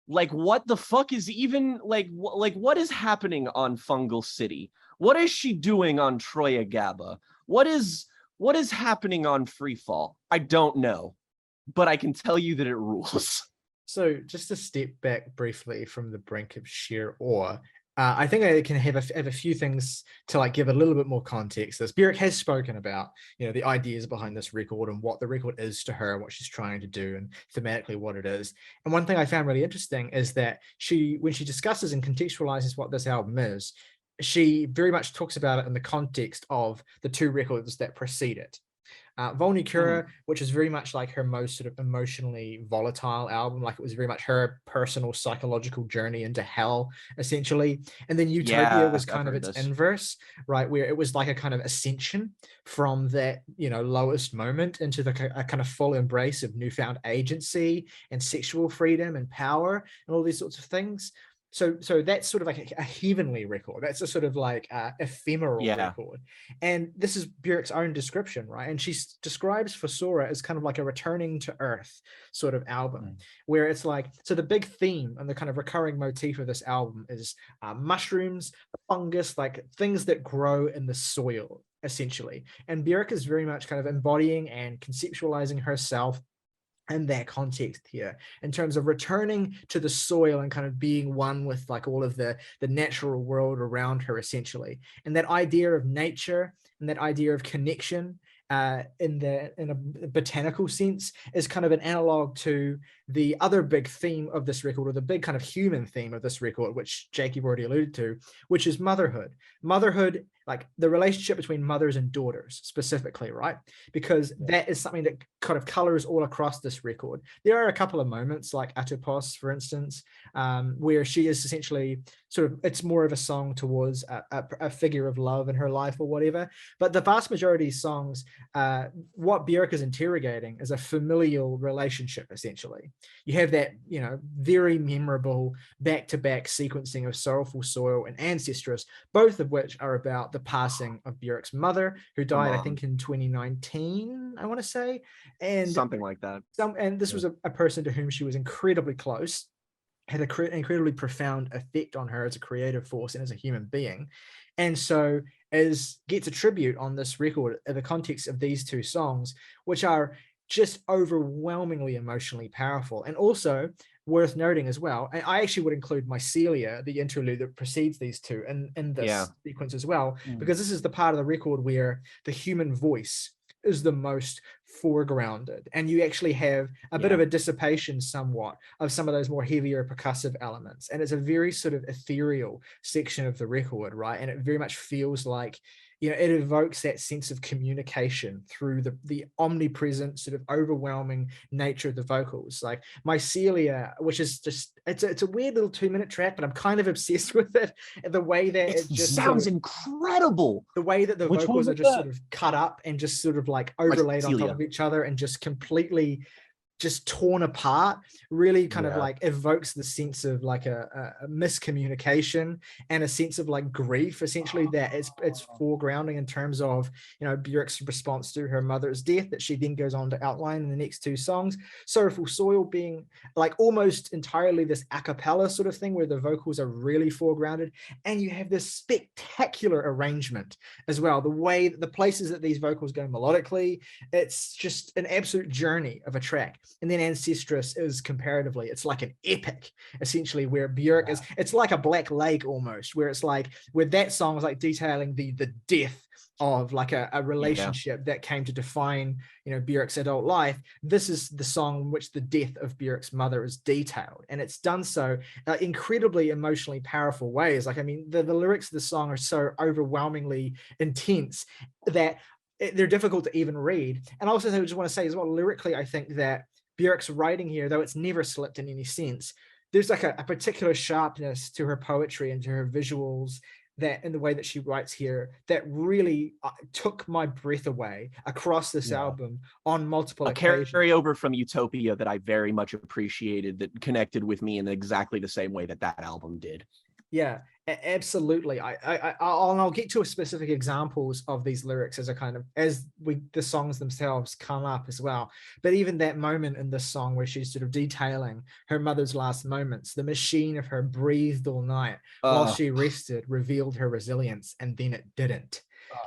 like, what the fuck is even what is happening on Fungal City? What is she doing on Troya Gabba? What is happening on Freefall? I don't know, but I can tell you that it rules. So just to step back briefly from the brink of sheer awe, I think I can have a few things to like give a little bit more context. This Björk has spoken about, you know, the ideas behind this record and what the record is to her and what she's trying to do and thematically what it is. And one thing I found really interesting is that when she discusses and contextualizes what this album is, she very much talks about it in the context of the two records that precede it. Volnicura, which is very much like her most sort of emotionally volatile album, like it was very much her personal psychological journey into hell, essentially. And then Utopia was kind of its inverse, right, where it was like a kind of ascension from that, you know, lowest moment into a kind of full embrace of newfound agency and sexual freedom and power and all these sorts of things. So that's sort of like a heavenly record. That's a sort of like ephemeral record. And this is Björk's own description, right? And she describes Fossora as kind of like a returning to earth sort of album, where it's like, so the big theme and the kind of recurring motif of this album is mushrooms, fungus, like things that grow in the soil, essentially. And Björk is very much kind of embodying and conceptualizing herself in that context here, in terms of returning to the soil and kind of being one with like all of the natural world around her, essentially. And that idea of nature and that idea of connection in a botanical sense is kind of an analog to the other big theme of this record, or the big kind of human theme of this record, which Jakob already alluded to, which is motherhood. Motherhood, like the relationship between mothers and daughters specifically, right? Because that is something that kind of colors all across this record. There are a couple of moments like Atopos, for instance, where she is essentially sort of, it's more of a song towards a figure of love in her life or whatever. But the vast majority of songs, what Björk is interrogating is a familial relationship, essentially. You have that, you know, very memorable back-to-back sequencing of Sorrowful Soil and Ancestress, both of which are about the passing of Björk's mother, who died, I think, in 2019, I want to say. And something like that. And this was a person to whom she was incredibly close, had an incredibly profound effect on her as a creative force and as a human being. And so gets a tribute on this record in the context of these two songs, which are just overwhelmingly emotionally powerful. And also worth noting as well, and I actually would include Mycelia, the interlude that precedes these two, in this sequence as well, because this is the part of the record where the human voice is the most foregrounded, and you actually have a bit of a dissipation somewhat of some of those more heavier percussive elements, and it's a very sort of ethereal section of the record, right? And it very much feels like, you know, it evokes that sense of communication through the omnipresent sort of overwhelming nature of the vocals. Like Mycelia, which is just, it's a weird little 2-minute track, but I'm kind of obsessed with it. And the way that it just sounds incredible. The way that the vocals are just sort of cut up and just sort of like overlaid on top of each other and just completely just torn apart, really kind of like evokes the sense of like a miscommunication and a sense of like grief, essentially, that it's foregrounding in terms of, you know, Björk's response to her mother's death that she then goes on to outline in the next two songs. Sorrowful Soil being like almost entirely this a cappella sort of thing where the vocals are really foregrounded, and you have this spectacular arrangement as well. The way that the places that these vocals go melodically, it's just an absolute journey of a track. And then Ancestress is comparatively, it's like an epic, essentially, where Björk is, it's like a Black Lake almost, where it's like, where that song is like detailing the death of like a relationship that came to define, you know, Björk's adult life. This is the song in which the death of Björk's mother is detailed, and it's done so incredibly emotionally powerful ways. Like, I mean, the lyrics of the song are so overwhelmingly intense that they're difficult to even read. And also, I just want to say as well, lyrically, I think that Björk's writing here, though it's never slipped in any sense, there's like a particular sharpness to her poetry and to her visuals, that in the way that she writes here, that really took my breath away across this album on multiple occasions. Carryover from Utopia that I very much appreciated, that connected with me in exactly the same way that album did. Yeah, absolutely. I'll get to specific examples of these lyrics as the songs themselves come up as well. But even that moment in this song where she's sort of detailing her mother's last moments, the machine of her breathed all night while she rested, revealed her resilience, and then it didn't.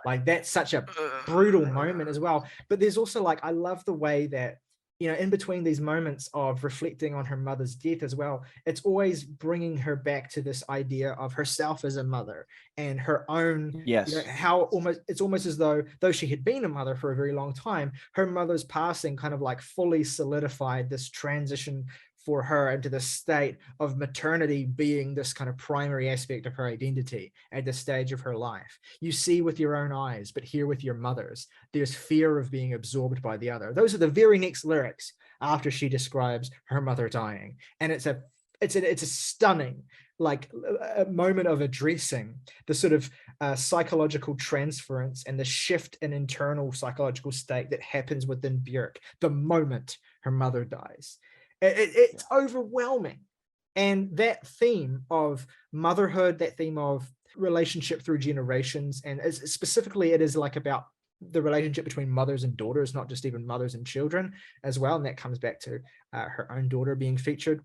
Like, that's such a brutal moment as well. But there's also like, I love the way that, you know, in between these moments of reflecting on her mother's death as well, it's always bringing her back to this idea of herself as a mother and her own, you know, how it's almost as though she had been a mother for a very long time, her mother's passing kind of like fully solidified this transition for her into the state of maternity being this kind of primary aspect of her identity at this stage of her life. You see with your own eyes, but hear with your mother's. There's fear of being absorbed by the other. Those are the very next lyrics after she describes her mother dying. And it's a stunning, like, a moment of addressing the sort of psychological transference and the shift in internal psychological state that happens within Björk the moment her mother dies. It's overwhelming. And that theme of motherhood, that theme of relationship through generations, and specifically it is like about the relationship between mothers and daughters, not just even mothers and children as well. And that comes back to her own daughter being featured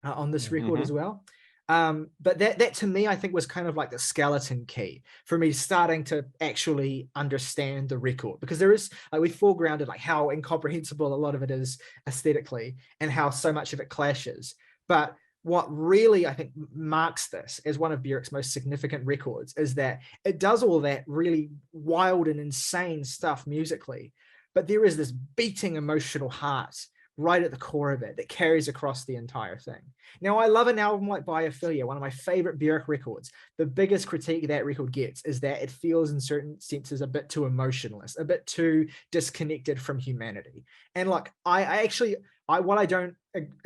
on this record as well. But that to me, I think, was kind of like the skeleton key for me starting to actually understand the record, because there is, like, we foregrounded like how incomprehensible a lot of it is aesthetically and how so much of it clashes. But what really, I think, marks this as one of Björk's most significant records is that it does all that really wild and insane stuff musically, but there is this beating emotional heart right at the core of it that carries across the entire thing. Now, I love an album like Biophilia, one of my favorite Björk records. The biggest critique that record gets is that it feels in certain senses a bit too emotionless, a bit too disconnected from humanity. And like, while I don't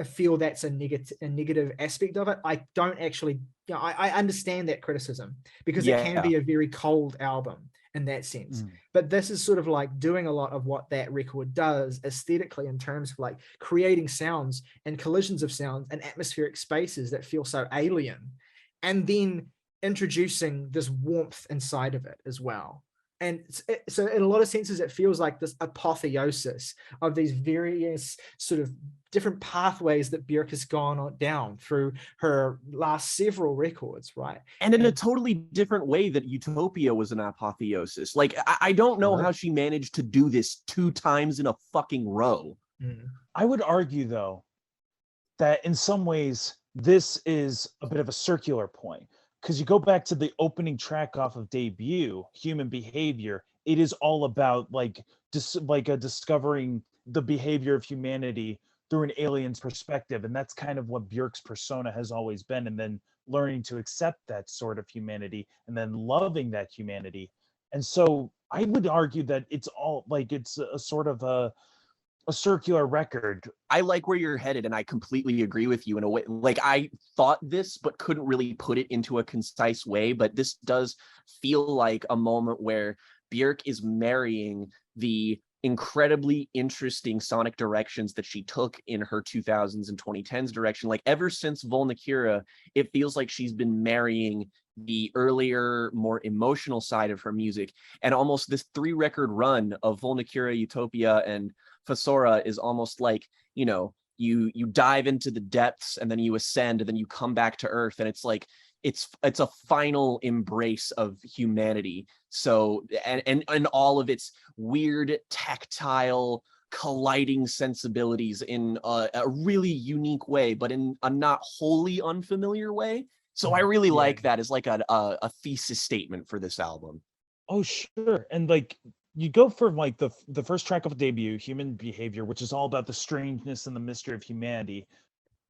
feel that's a negative aspect of it, I don't actually, you know, I understand that criticism, because it can be a very cold album in that sense. But this is sort of like doing a lot of what that record does aesthetically, in terms of like creating sounds and collisions of sounds and atmospheric spaces that feel so alien, and then introducing this warmth inside of it as well. And so in a lot of senses, it feels like this apotheosis of these various sort of different pathways that Björk has gone on down through her last several records, right? And in a totally different way that Utopia was an apotheosis. Like, I don't know how she managed to do this 2 times in a fucking row. I would argue, though, that in some ways, this is a bit of a circular point. Because you go back to the opening track off of Debut, Human Behavior, it is all about like discovering the behavior of humanity through an alien's perspective, and that's kind of what Björk's persona has always been, and then learning to accept that sort of humanity and then loving that humanity. And so I would argue that it's all like it's a sort of a circular record. I like where you're headed, and I completely agree with you in a way. Like, I thought this, but couldn't really put it into a concise way. But this does feel like a moment where Björk is marrying the incredibly interesting sonic directions that she took in her 2000s and 2010s direction. Like, ever since Volnicura, it feels like she's been marrying the earlier, more emotional side of her music. And almost this 3-record run of Volnicura, Utopia, and Fossora is almost like, you dive into the depths and then you ascend and then you come back to earth, and it's like it's a final embrace of humanity. So and all of its weird tactile colliding sensibilities in a really unique way, but in a not wholly unfamiliar way. So I really like that as like a thesis statement for this album. Oh, sure. And like you go for like the first track of a debut, Human Behavior, which is all about the strangeness and the mystery of humanity.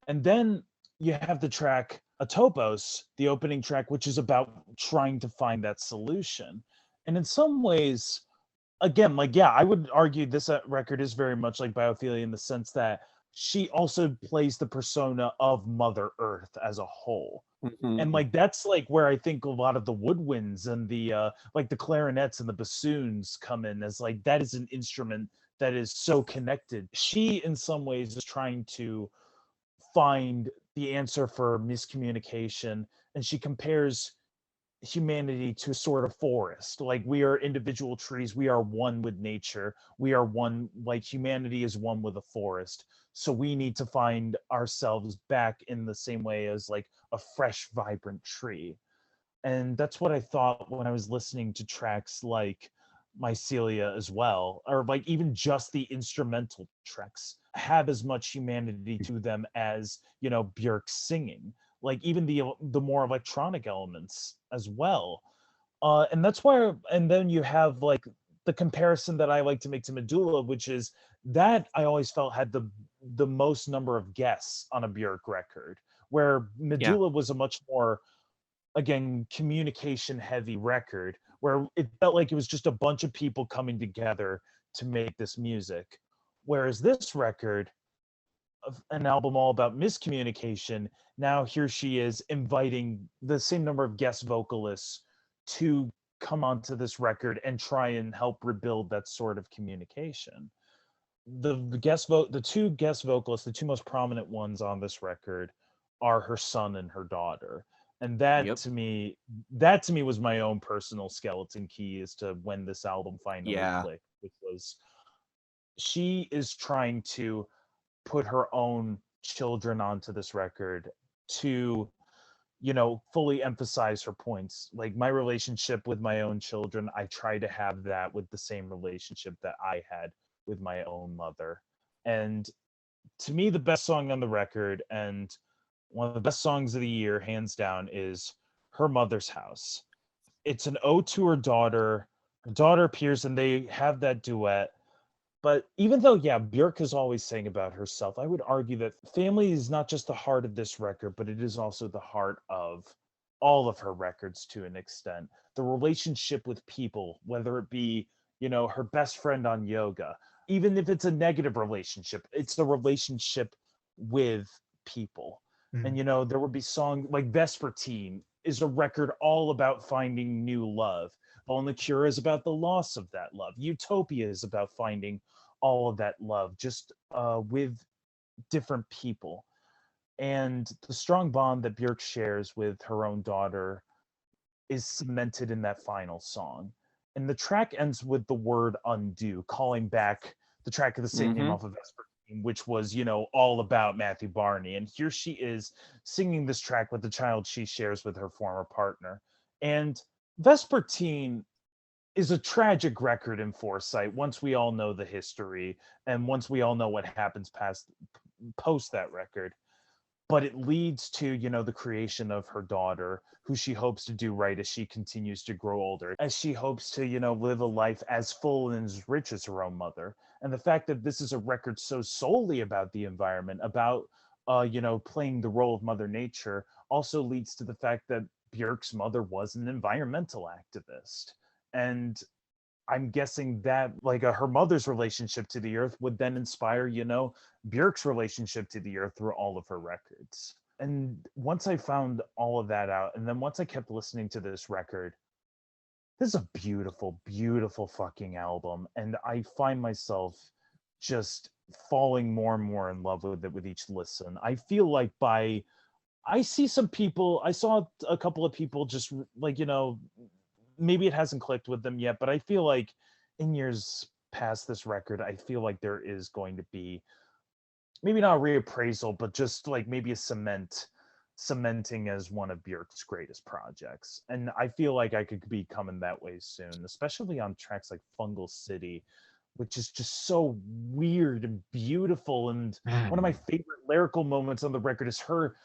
And then you have the track Atopos, the opening track, which is about trying to find that solution. And in some ways, again, like, yeah, I would argue this record is very much like Biophilia in the sense that she also plays the persona of Mother Earth as a whole. Mm-hmm. And like that's like where I think a lot of the woodwinds and the like the clarinets and the bassoons come in, as like that is an instrument that is so connected. She in some ways is trying to find the answer for miscommunication, and she compares humanity to a sort of forest. Like, we are individual trees, we are one with nature, we are one, like humanity is one with a forest. So we need to find ourselves back in the same way as like a fresh, vibrant tree. And that's what I thought when I was listening to tracks like Mycelia as well, or like even just the instrumental tracks have as much humanity to them as, Björk singing. Like even the more electronic elements as well. And that's why, and then you have like the comparison that I like to make to Medulla, which is that I always felt had the most number of guests on a Björk record, where Medulla was a much more, again, communication heavy record, where it felt like it was just a bunch of people coming together to make this music. Whereas this record, an album all about miscommunication, now here she is inviting the same number of guest vocalists to come onto this record and try and help rebuild that sort of communication. The two guest vocalists, the two most prominent ones on this record, are her son and her daughter. And that to me was my own personal skeleton key as to when this album finally clicked, which was she is trying to put her own children onto this record to, fully emphasize her points. Like, my relationship with my own children, I try to have that with the same relationship that I had with my own mother. And to me, the best song on the record, and one of the best songs of the year, hands down, is Her Mother's House. It's an ode to her daughter. Her daughter appears and they have that duet. But even though, Björk is always saying about herself, I would argue that family is not just the heart of this record, but it is also the heart of all of her records to an extent. The relationship with people, whether it be, her best friend on yoga, even if it's a negative relationship, it's the relationship with people. And, there would be songs like Vespertine is a record all about finding new love. On the Cure is about the loss of that love. Utopia is about finding all of that love, just with different people. And the strong bond that Björk shares with her own daughter is cemented in that final song. And the track ends with the word undo, calling back the track of the same name off of Vespertine, which was, all about Matthew Barney. And here she is singing this track with the child she shares with her former partner. And Vespertine is a tragic record in foresight once we all know the history and once we all know what happens post that record. but it leads to, you know, the creation of her daughter, who she hopes to do right as she continues to grow older, as she hopes to, you know, live a life as full and as rich as her own mother. And the fact that this is a record so solely about the environment, about you know, playing the role of Mother Nature, also leads to the fact that Björk's mother was an environmental activist. And I'm guessing that like her mother's relationship to the earth would then inspire, you know, Björk's relationship to the earth through all of her records. And once I found all of that out, and then once I kept listening to this record, this is a beautiful, beautiful fucking album. And I find myself just falling more and more in love with it with each listen. I feel like I saw a couple of people just like, you know, maybe it hasn't clicked with them yet, but I feel like in years past this record, I feel like there is going to be maybe not a reappraisal, but just like maybe a cementing as one of Björk's greatest projects. And I feel like I could be coming that way soon, especially on tracks like Fungal City, which is just so weird and beautiful. And one of my favorite lyrical moments on the record is her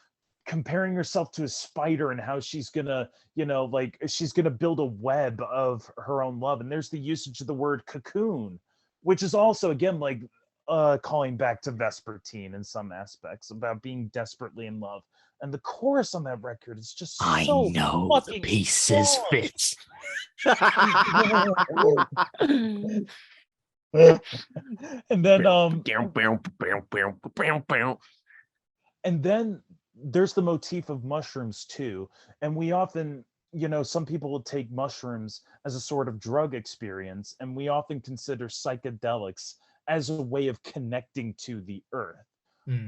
comparing herself to a spider and how she's gonna, you know, like she's gonna build a web of her own love. And there's the usage of the word cocoon, which is also again like calling back to Vespertine in some aspects about being desperately in love. And the chorus on that record is just so I know the fucking pieces strong. fit. And then and then there's the motif of mushrooms too. And we often, you know, some people will take mushrooms as a sort of drug experience, and we often consider psychedelics as a way of connecting to the earth.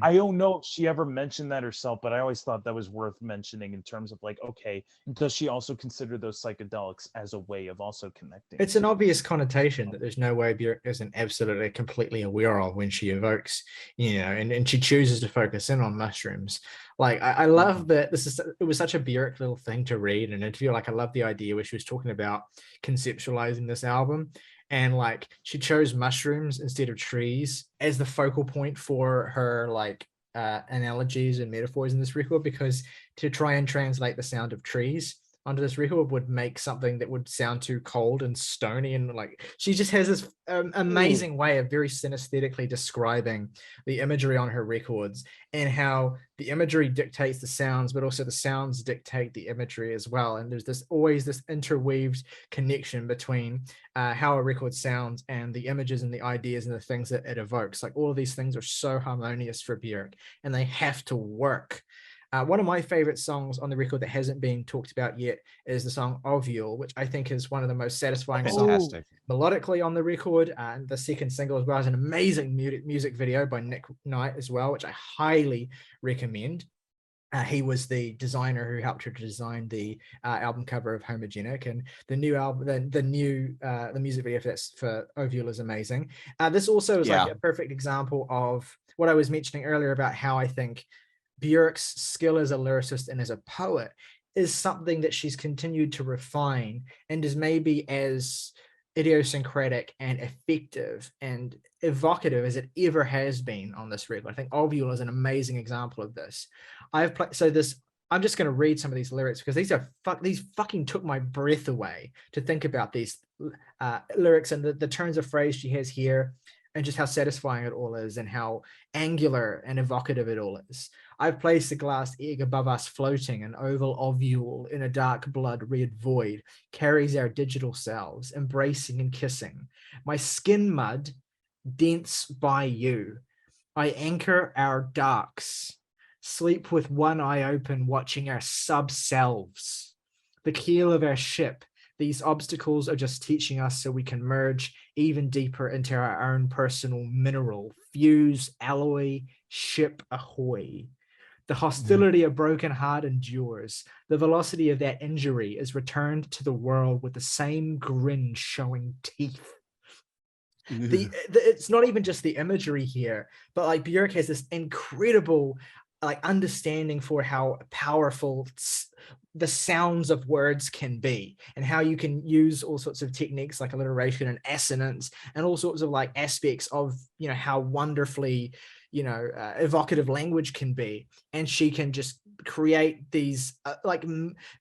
I don't know if she ever mentioned that herself, but I always thought that was worth mentioning in terms of like, okay, does she also consider those psychedelics as a way of also connecting? It's an obvious connotation that there's no way Björk isn't absolutely completely aware of when she evokes, you know, and she chooses to focus in on mushrooms. Like I love that it was such a Björk little thing to read and interview. Like I love the idea where she was talking about conceptualizing this album. And like she chose mushrooms instead of trees as the focal point for her like analogies and metaphors in this record, because to try and translate the sound of trees onto this record would make something that would sound too cold and stony. And like she just has this amazing way of very synesthetically describing the imagery on her records and how the imagery dictates the sounds, but also the sounds dictate the imagery as well. And there's always this interweaved connection between how a record sounds and the images and the ideas and the things that it evokes. Like all of these things are so harmonious for Björk and they have to work. One of my favorite songs on the record that hasn't been talked about yet is the song Okkervil, which I think is one of the most satisfying songs melodically on the record. And the second single as well is an amazing music video by Nick Knight as well, which I highly recommend. He was the designer who helped her to design the album cover of Homogenic, and the new album, the music video for Okkervil is amazing. This also is like a perfect example of what I was mentioning earlier about how I think Björk's skill as a lyricist and as a poet is something that she's continued to refine and is maybe as idiosyncratic and effective and evocative as it ever has been on this record. I think Okkervil is an amazing example of this. I'm just going to read some of these lyrics because these fucking took my breath away to think about these lyrics and the turns of phrase she has here and just how satisfying it all is and how angular and evocative it all is. I've placed a glass egg above us floating, an oval ovule in a dark blood red void, carries our digital selves, embracing and kissing. My skin mud, dense by you. I anchor our darks, sleep with one eye open, watching our sub-selves. The keel of our ship, these obstacles are just teaching us so we can merge even deeper into our own personal mineral. Fuse, alloy, ship ahoy. The hostility a broken heart endures. The velocity of that injury is returned to the world with the same grin showing teeth. It's not even just the imagery here, but like Björk has this incredible like understanding for how powerful the sounds of words can be and how you can use all sorts of techniques like alliteration and assonance and all sorts of like aspects of, you know, how wonderfully, evocative language can be, and she can just create these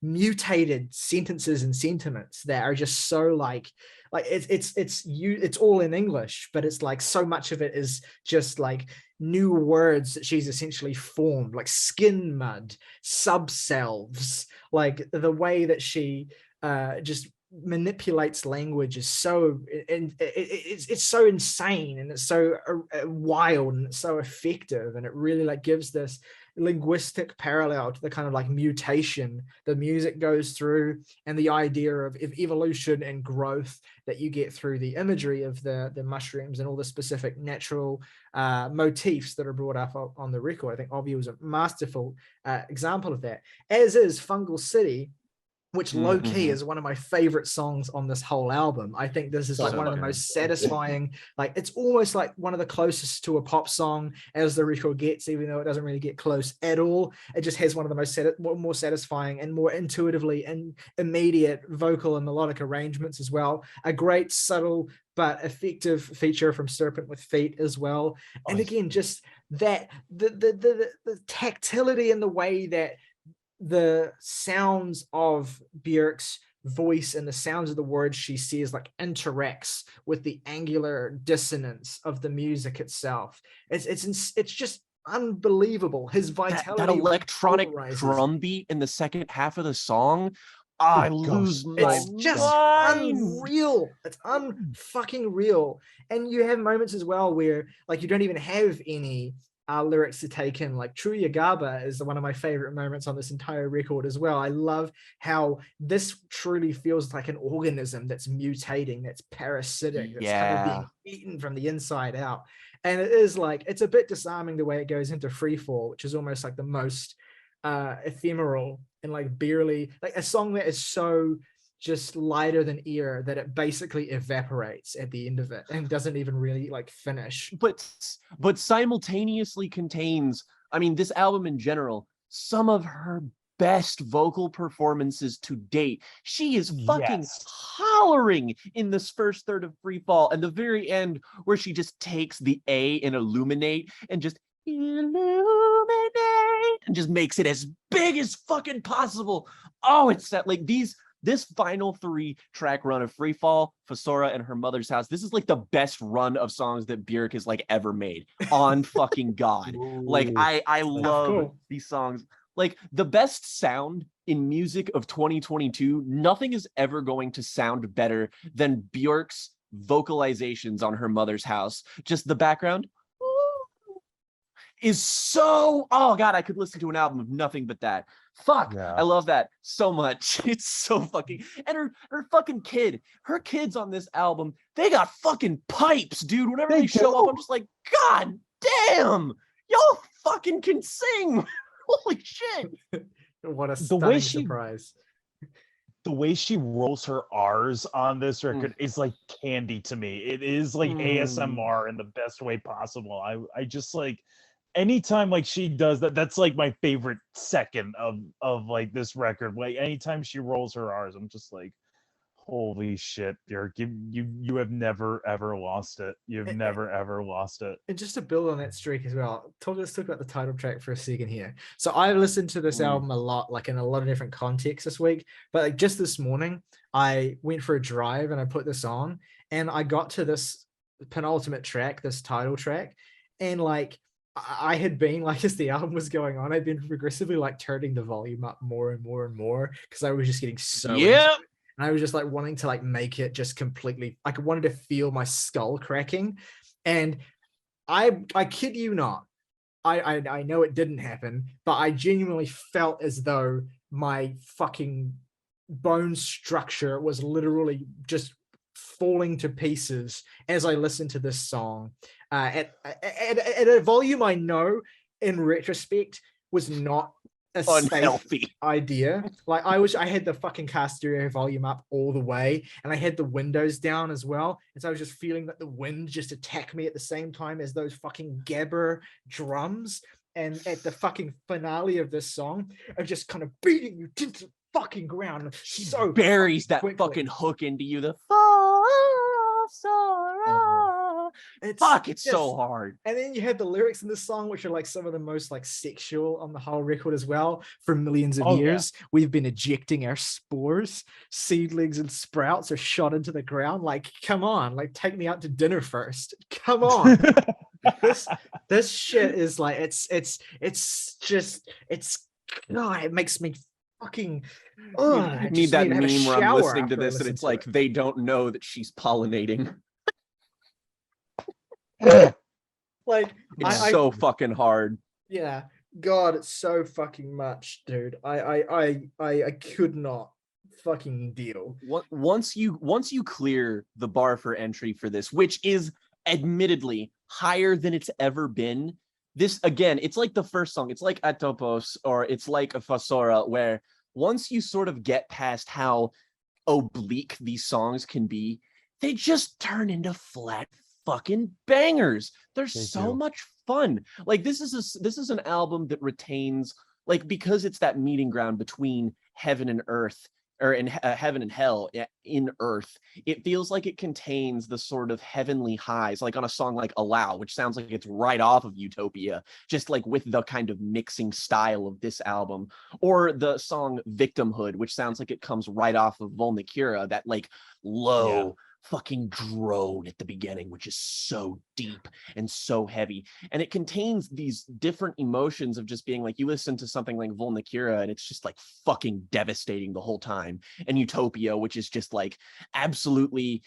mutated sentences and sentiments that are just so like it's all in English, but it's like so much of it is just like new words that she's essentially formed, like skin mud, subselves. Like the way that she just manipulates language is so, and it's so insane, and it's so wild, and it's so effective, and it really like gives this linguistic parallel to the kind of like mutation the music goes through, and the idea of evolution and growth that you get through the imagery of the mushrooms and all the specific natural motifs that are brought up on the record. I think Obvi was a masterful example of that, as is Fungal City, which low-key is one of my favorite songs on this whole album. I think this is like one of the most satisfying, like it's almost like one of the closest to a pop song as the record gets, even though it doesn't really get close at all. It just has one of the most more satisfying and more intuitively and immediate vocal and melodic arrangements as well. A great, subtle, but effective feature from Serpent with Feet as well. And again, just that, the tactility in the way that the sounds of Björk's voice and the sounds of the words she says like interacts with the angular dissonance of the music itself. It's just unbelievable. His vitality, that electronic drum beat in the second half of the song, I lose my It's just unreal. It's unfucking real. And you have moments as well where like you don't even have any lyrics to take in. Like True Yagaba is one of my favorite moments on this entire record as well. I love how this truly feels like an organism that's mutating, that's parasitic, that's kind of being eaten from the inside out. And it is like, it's a bit disarming the way it goes into Freefall, which is almost like the most ephemeral and like barely, like a song that is so just lighter than air that it basically evaporates at the end of it and doesn't even really like finish. But simultaneously contains, I mean, this album in general, some of her best vocal performances to date. She is fucking hollering in this first third of Freefall, and the very end where she just takes the A in Illuminate and just illuminate and just makes it as big as fucking possible. Oh, it's that like this final 3-track run of Freefall, Fossora, and Her Mother's House, this is like the best run of songs that Björk has like ever made. On fucking God. Like I love these songs. Like the best sound in music of 2022, nothing is ever going to sound better than Björk's vocalizations on Her Mother's House. Just the background is so, oh God, I could listen to an album of nothing but that. Fuck, I love that so much. It's so fucking, and her fucking kid, her kids on this album, they got fucking pipes, dude. Whenever they show up, I'm just like, God damn, y'all fucking can sing. Holy shit. What a stunning surprise. The way she rolls her R's on this record is like candy to me. It is like ASMR in the best way possible. I just like, anytime like she does that, that's like my favorite second of like this record. Like anytime she rolls her R's, I'm just like, holy shit, Björk, you have never ever lost it. You've never ever lost it. And just to build on that streak as well, let's talk about the title track for a second here. So I listened to this album a lot, like in a lot of different contexts this week, but like just this morning I went for a drive and I put this on and I got to this penultimate track, this title track, and like I had been like, as the album was going on, I'd been progressively like turning the volume up more and more and more because I was just getting so into it. And I was just like wanting to like make it just completely, like I wanted to feel my skull cracking. And I kid you not, I know it didn't happen, but I genuinely felt as though my fucking bone structure was literally just falling to pieces as I listened to this song at a volume I know in retrospect was not a unhealthy safe idea. Like I had the fucking car stereo volume up all the way and I had the windows down as well, and so I was just feeling that the wind just attacked me at the same time as those fucking gabber drums. And at the fucking finale of this song, I'm just kind of beating you to the fucking ground. She so buries that quickly. Fucking hook into you. The Fossora. It's just so hard. And then you have the lyrics in this song, which are like some of the most like sexual on the whole record as well. For millions of years, we've been ejecting our spores, seedlings and sprouts are shot into the ground. Like, come on, like take me out to dinner first. Come on. this shit is like it makes me fucking I need that meme where I'm listening to this and it's like they don't know that she's pollinating. Like it's so fucking hard. Yeah, God, it's so fucking much, dude. I could not fucking deal. Once you clear the bar for entry for this, which is admittedly higher than it's ever been. This again, it's like the first song. It's like Atopos or it's like a Fossora, where once you sort of get past how oblique these songs can be, they just turn into flat fucking bangers. They're so much fun. Like this is an album that retains, like, because it's that meeting ground between heaven and earth, or in heaven and hell in earth. It feels like it contains the sort of heavenly highs, like on a song like Allow, which sounds like it's right off of Utopia, just like with the kind of mixing style of this album, or the song Victimhood, which sounds like it comes right off of Volnicura, that like low fucking drone at the beginning, which is so deep and so heavy. And it contains these different emotions of just being like, you listen to something like Volnicura and it's just like fucking devastating the whole time. And Utopia, which is just like absolutely,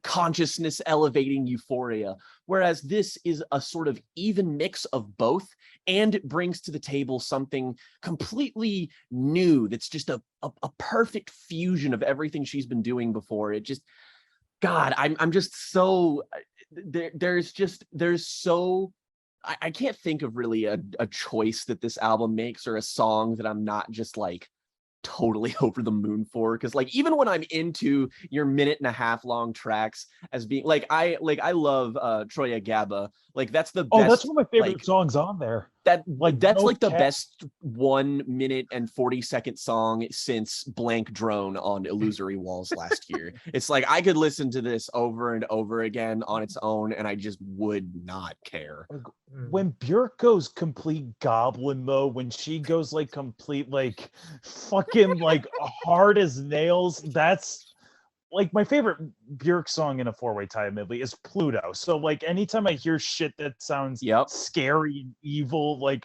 consciousness elevating euphoria. Whereas this is a sort of even mix of both, and it brings to the table something completely new that's just a perfect fusion of everything she's been doing before. It just, God, I'm just so I can't think of really a choice that this album makes or a song that I'm not just like totally over the moon for, because like even when I'm into your 1.5-minute long tracks as being like I love Troya Gabba, like that's the best. That's one of my favorite songs on there. That's the best 1 minute and 40-second song since Blank Drone on Illusory Walls last year. It's like I could listen to this over and over again on its own and I just would not care. When Björk goes complete goblin mode, when she goes like complete like fucking like hard as nails, that's like my favorite Björk song in a four-way tie medley is Pluto. So like anytime I hear shit that sounds scary and evil, like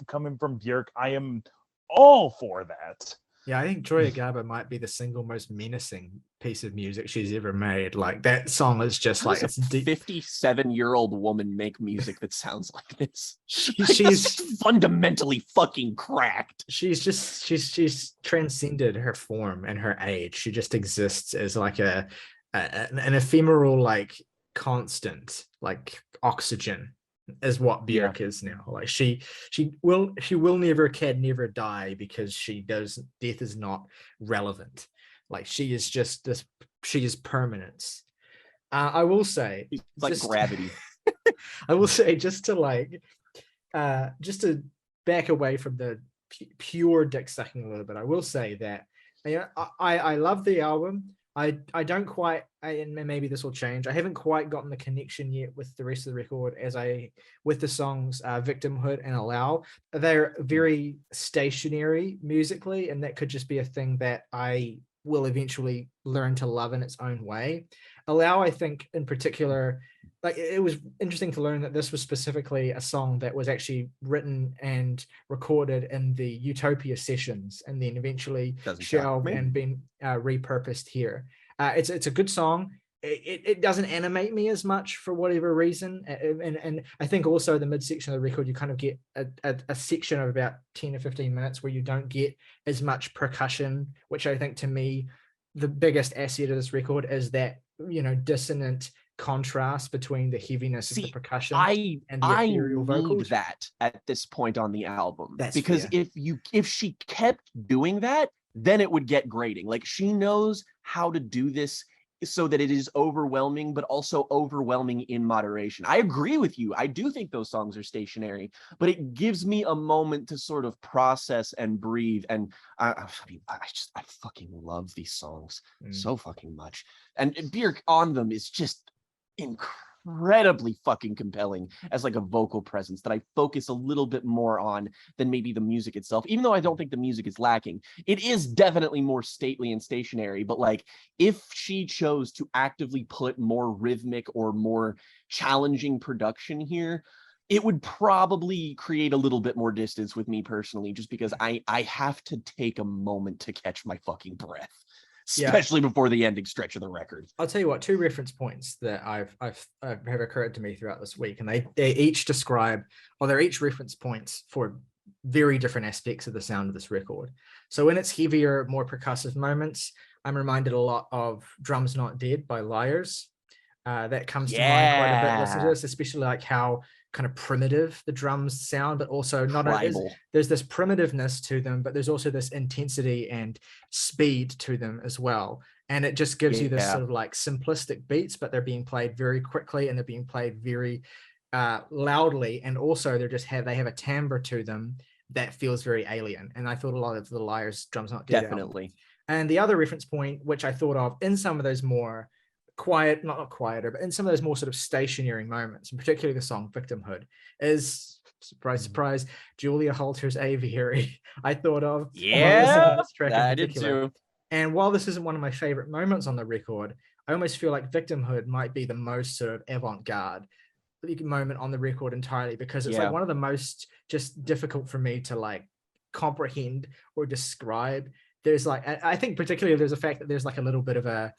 coming from Björk, I am all for that. Yeah, I think Troya Gabba might be the single most menacing piece of music she's ever made. Like that song is just like it's a 57-year-old woman make music that sounds like this. She's fundamentally fucking cracked. She's transcended her form and her age. She just exists as like an ephemeral, like constant, like oxygen is what Björk is now. Like she will can never die, because death is not relevant. Like she is just this, she is permanence. I will say it's like gravity. I will say just to back away from the pure dick sucking a little bit, I will say that I love the album. I don't quite, and maybe this will change, I haven't quite gotten the connection yet with the rest of the record with the songs Victimhood and Allow. They're very stationary musically, and that could just be a thing that I will eventually learn to love in its own way. Allow, I think in particular, like it was interesting to learn that this was specifically a song that was actually written and recorded in the Utopia sessions, and then eventually shelved and been repurposed here. It's a good song. It doesn't animate me as much for whatever reason, and I think also the midsection of the record you kind of get a section of about 10 or 15 minutes where you don't get as much percussion, which I think to me the biggest asset of this record is that dissonant contrast between the heaviness of the percussion and the ethereal vocals. That at this point on the album, because if she kept doing that, then it would get grating. Like she knows how to do this so that it is overwhelming, but also overwhelming in moderation. I agree with you. I do think those songs are stationary, but it gives me a moment to sort of process and breathe. And I fucking love these songs so fucking much. And Björk on them is just incredibly fucking compelling as like a vocal presence that I focus a little bit more on than maybe the music itself. Even though I don't think the music is lacking, it is definitely more stately and stationary. But like, if she chose to actively put more rhythmic or more challenging production here, it would probably create a little bit more distance with me personally, just because I have to take a moment to catch my fucking breath, especially before the ending stretch of the record. I'll tell you what, two reference points that have occurred to me throughout this week, and they each describe, or they're each reference points for very different aspects of the sound of this record. So in its heavier, more percussive moments, I'm reminded a lot of Drums Not Dead by Liars. That comes to mind quite a bit listening to this, especially like how kind of primitive the drums sound, but also not only there's this primitiveness to them, but there's also this intensity and speed to them as well. And it just gives you this sort of like simplistic beats, but they're being played very quickly and they're being played very loudly. And also they have a timbre to them that feels very alien. And I thought a lot of the Liars Drums Not Dead definitely album. And the other reference point, which I thought of in some of those more quiet, not quieter, but in some of those more sort of stationary moments, and particularly the song Victimhood, is, surprise, surprise, Julia Holter's Aviary. I thought of while listening to this track in particular. Too. And while this isn't one of my favorite moments on the record, I almost feel like Victimhood might be the most sort of avant-garde moment on the record entirely, because it's like one of the most just difficult for me to like comprehend or describe. There's like, I think particularly there's a fact that there's like a little bit of a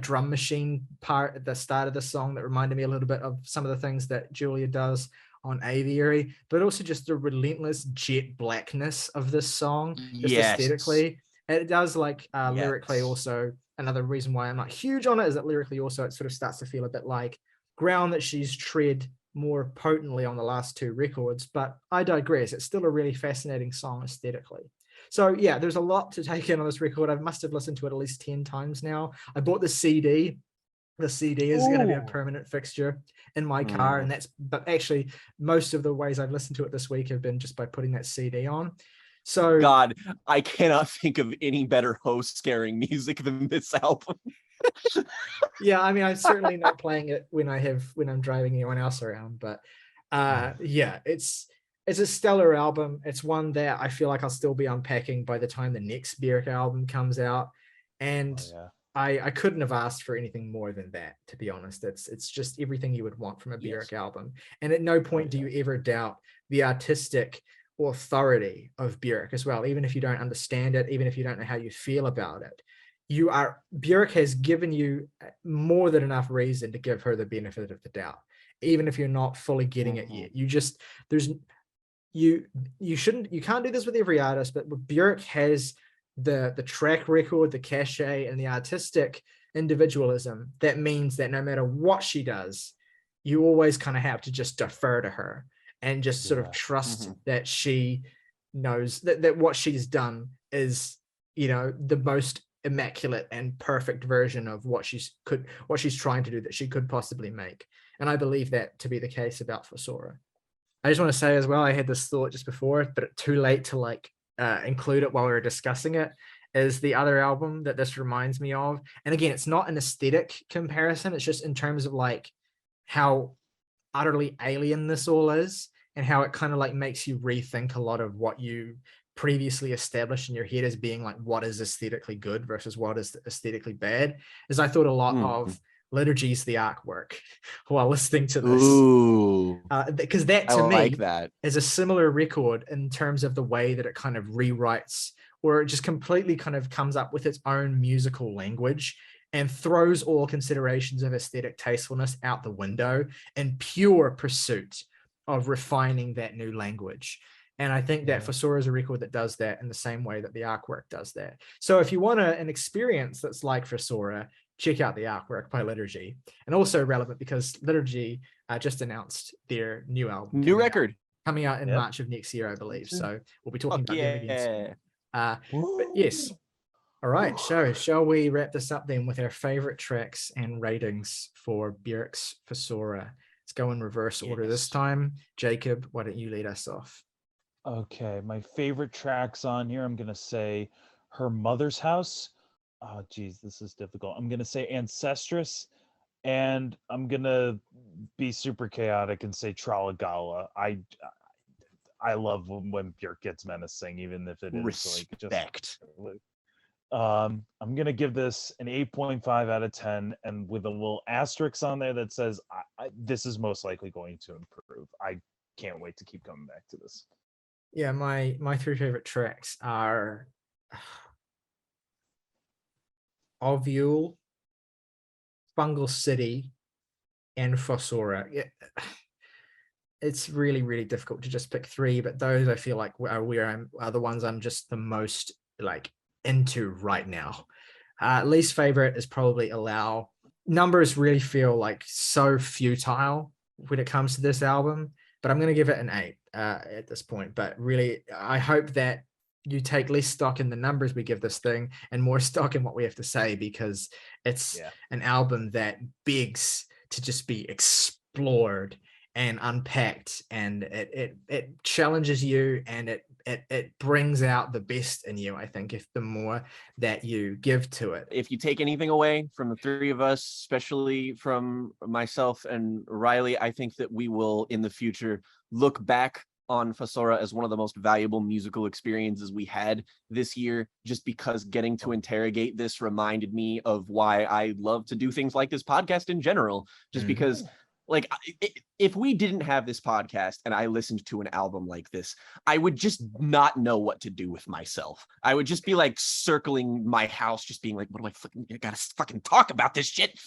drum machine part at the start of the song that reminded me a little bit of some of the things that Julia does on Aviary, but also just the relentless jet blackness of this song, just aesthetically. And it does like lyrically also, another reason why I'm not huge on it is that lyrically also it sort of starts to feel a bit like ground that she's tread more potently on the last two records, but I digress. It's still a really fascinating song aesthetically. So yeah, there's a lot to take in on this record. I must have listened to it at least 10 times now. I bought the CD. The CD is going to be a permanent fixture in my car. And but actually most of the ways I've listened to it this week have been just by putting that CD on. So God, I cannot think of any better host scaring music than this album. Yeah, I mean, I'm certainly not playing it when I'm driving anyone else around, but yeah, it's a stellar album. It's one that I feel like I'll still be unpacking by the time the next Björk album comes out. And I couldn't have asked for anything more than that, to be honest. It's just everything you would want from a Björk album. And at no point do you ever doubt the artistic authority of Björk as well, even if you don't understand it, even if you don't know how you feel about it. Björk has given you more than enough reason to give her the benefit of the doubt, even if you're not fully getting it yet. You can't do this with every artist, but Björk has the track record, the cachet, and the artistic individualism that means that no matter what she does, you always kind of have to just defer to her and just sort of trust that she knows that what she's done is, the most immaculate and perfect version of what she's trying to do that she could possibly make. And I believe that to be the case about Fossora. I just want to say as well, I had this thought just before, but too late to include it while we were discussing it, is the other album that this reminds me of. And again, it's not an aesthetic comparison. It's just in terms of like how utterly alien this all is and how it kind of like makes you rethink a lot of what you previously established in your head as being like what is aesthetically good versus what is aesthetically bad. Is I thought a lot of Liturgy's The Artwork while listening to this, because that to me is a similar record in terms of the way that it kind of rewrites, or it just completely kind of comes up with its own musical language and throws all considerations of aesthetic tastefulness out the window in pure pursuit of refining that new language. And I think that Fossora is a record that does that in the same way that The Artwork does that. So if you want an experience that's like Fossora, check out The Artwork by Liturgy. And also relevant because Liturgy just announced their new album. New record. Coming out in March of next year, I believe. So we'll be talking about them again soon. But yes. All right. So shall we wrap this up then with our favorite tracks and ratings for Björk's Fossora? Let's go in reverse order this time. Jacob, why don't you lead us off? Okay, my favorite tracks on here, I'm going to say Her Mother's House. Oh, geez, this is difficult. I'm going to say Ancestress And I'm gonna be super chaotic and say Tralagala. I love when Björk gets menacing, even if it is like Respect. just. I'm gonna give this an 8.5 out of 10, and with a little asterisk on there that says this is most likely going to improve. I can't wait to keep coming back to this. Yeah, my three favorite tracks are Okkervil, Fungal City, and Fossora. It's really, really difficult to just pick three, but those I feel like are the ones I'm just the most like into right now. Least favorite is probably Allow. Numbers really feel like so futile when it comes to this album, but I'm going to give it an 8 at this point. But really, I hope that you take less stock in the numbers we give this thing and more stock in what we have to say, because it's an album that begs to just be explored and unpacked, and it challenges you, and it brings out the best in you, I think, if the more that you give to it. If you take anything away from the three of us, especially from myself and Ryley, I think that we will in the future look back on Fossora as one of the most valuable musical experiences we had this year, just because getting to interrogate this reminded me of why I love to do things like this podcast in general, just because like if we didn't have this podcast and I listened to an album like this, I would just not know what to do with myself. I would just be like circling my house, just being like, what do I gotta fucking talk about this shit?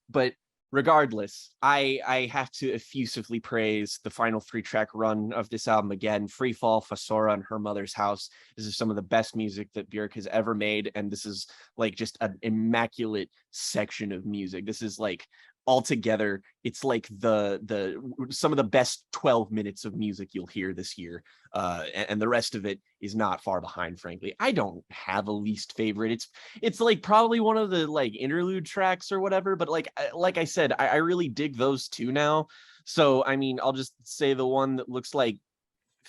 But regardless, I have to effusively praise the final 3-track run of this album again. Free Fall, Fossora, and Her Mother's House. This is some of the best music that Björk has ever made, and this is like just an immaculate section of music. This is like altogether, it's like the some of the best 12 minutes of music you'll hear this year, and the rest of it is not far behind. Frankly, I don't have a least favorite. It's like probably one of the like interlude tracks or whatever, but like I said, I really dig those two now. So I mean, I'll just say the one that looks like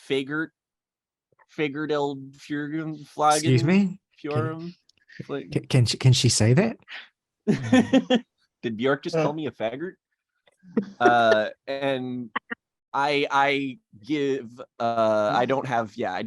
Fagert El Furgen Flagen. Excuse me, Fiorum. can she say that? Did Björk just call me a faggot? And I give I don't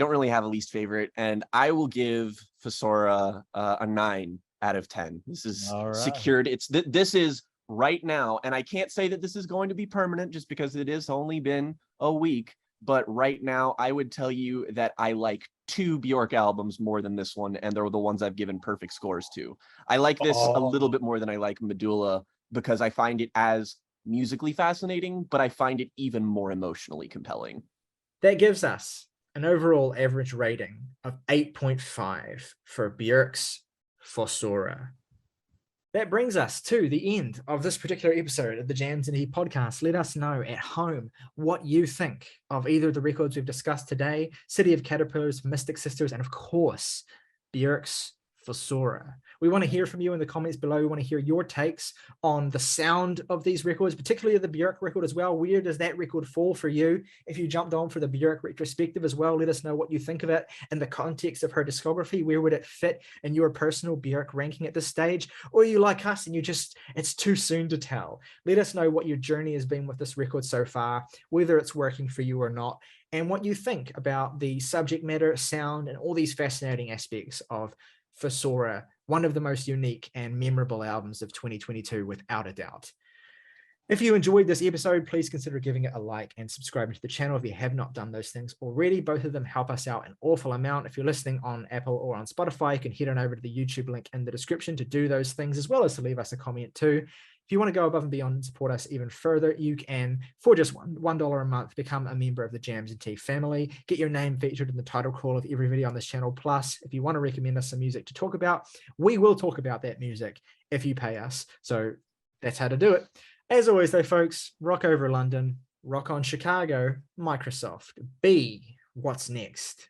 really have a least favorite, and I will give Fossora a 9 out of 10. This is secured. This is right now, and I can't say that this is going to be permanent just because it has only been a week, but right now I would tell you that I like 2 Björk albums more than this one, and they're the ones I've given perfect scores to. I like this a little bit more than I like Medulla, because I find it as musically fascinating, but I find it even more emotionally compelling. That gives us an overall average rating of 8.5 for Björk's Fossora. That brings us to the end of this particular episode of the Jams and He podcast. Let us know at home what you think of either of the records we've discussed today, City of Caterpillars, Mystic Sisters, and of course, Björk's Fossora. We want to hear from you in the comments below. We want to hear your takes on the sound of these records, particularly the Björk record as well. Where does that record fall for you? If you jumped on for the Björk retrospective as well, let us know what you think of it in the context of her discography. Where would it fit in your personal Björk ranking at this stage? Or are you like us and it's too soon to tell? Let us know what your journey has been with this record so far, whether it's working for you or not, and what you think about the subject matter, sound, and all these fascinating aspects of Fossora, one of the most unique and memorable albums of 2022, without a doubt. If you enjoyed this episode, please consider giving it a like and subscribing to the channel if you have not done those things already. Both of them help us out an awful amount. If you're listening on Apple or on Spotify, you can head on over to the YouTube link in the description to do those things, as well as to leave us a comment too. If you want to go above and beyond and support us even further, you can, for just $1 a month, become a member of the Jams and Tea family. Get your name featured in the title call of every video on this channel. Plus, if you want to recommend us some music to talk about, we will talk about that music if you pay us. So that's how to do it. As always, though, folks, rock over London, rock on Chicago, Microsoft. B, what's next?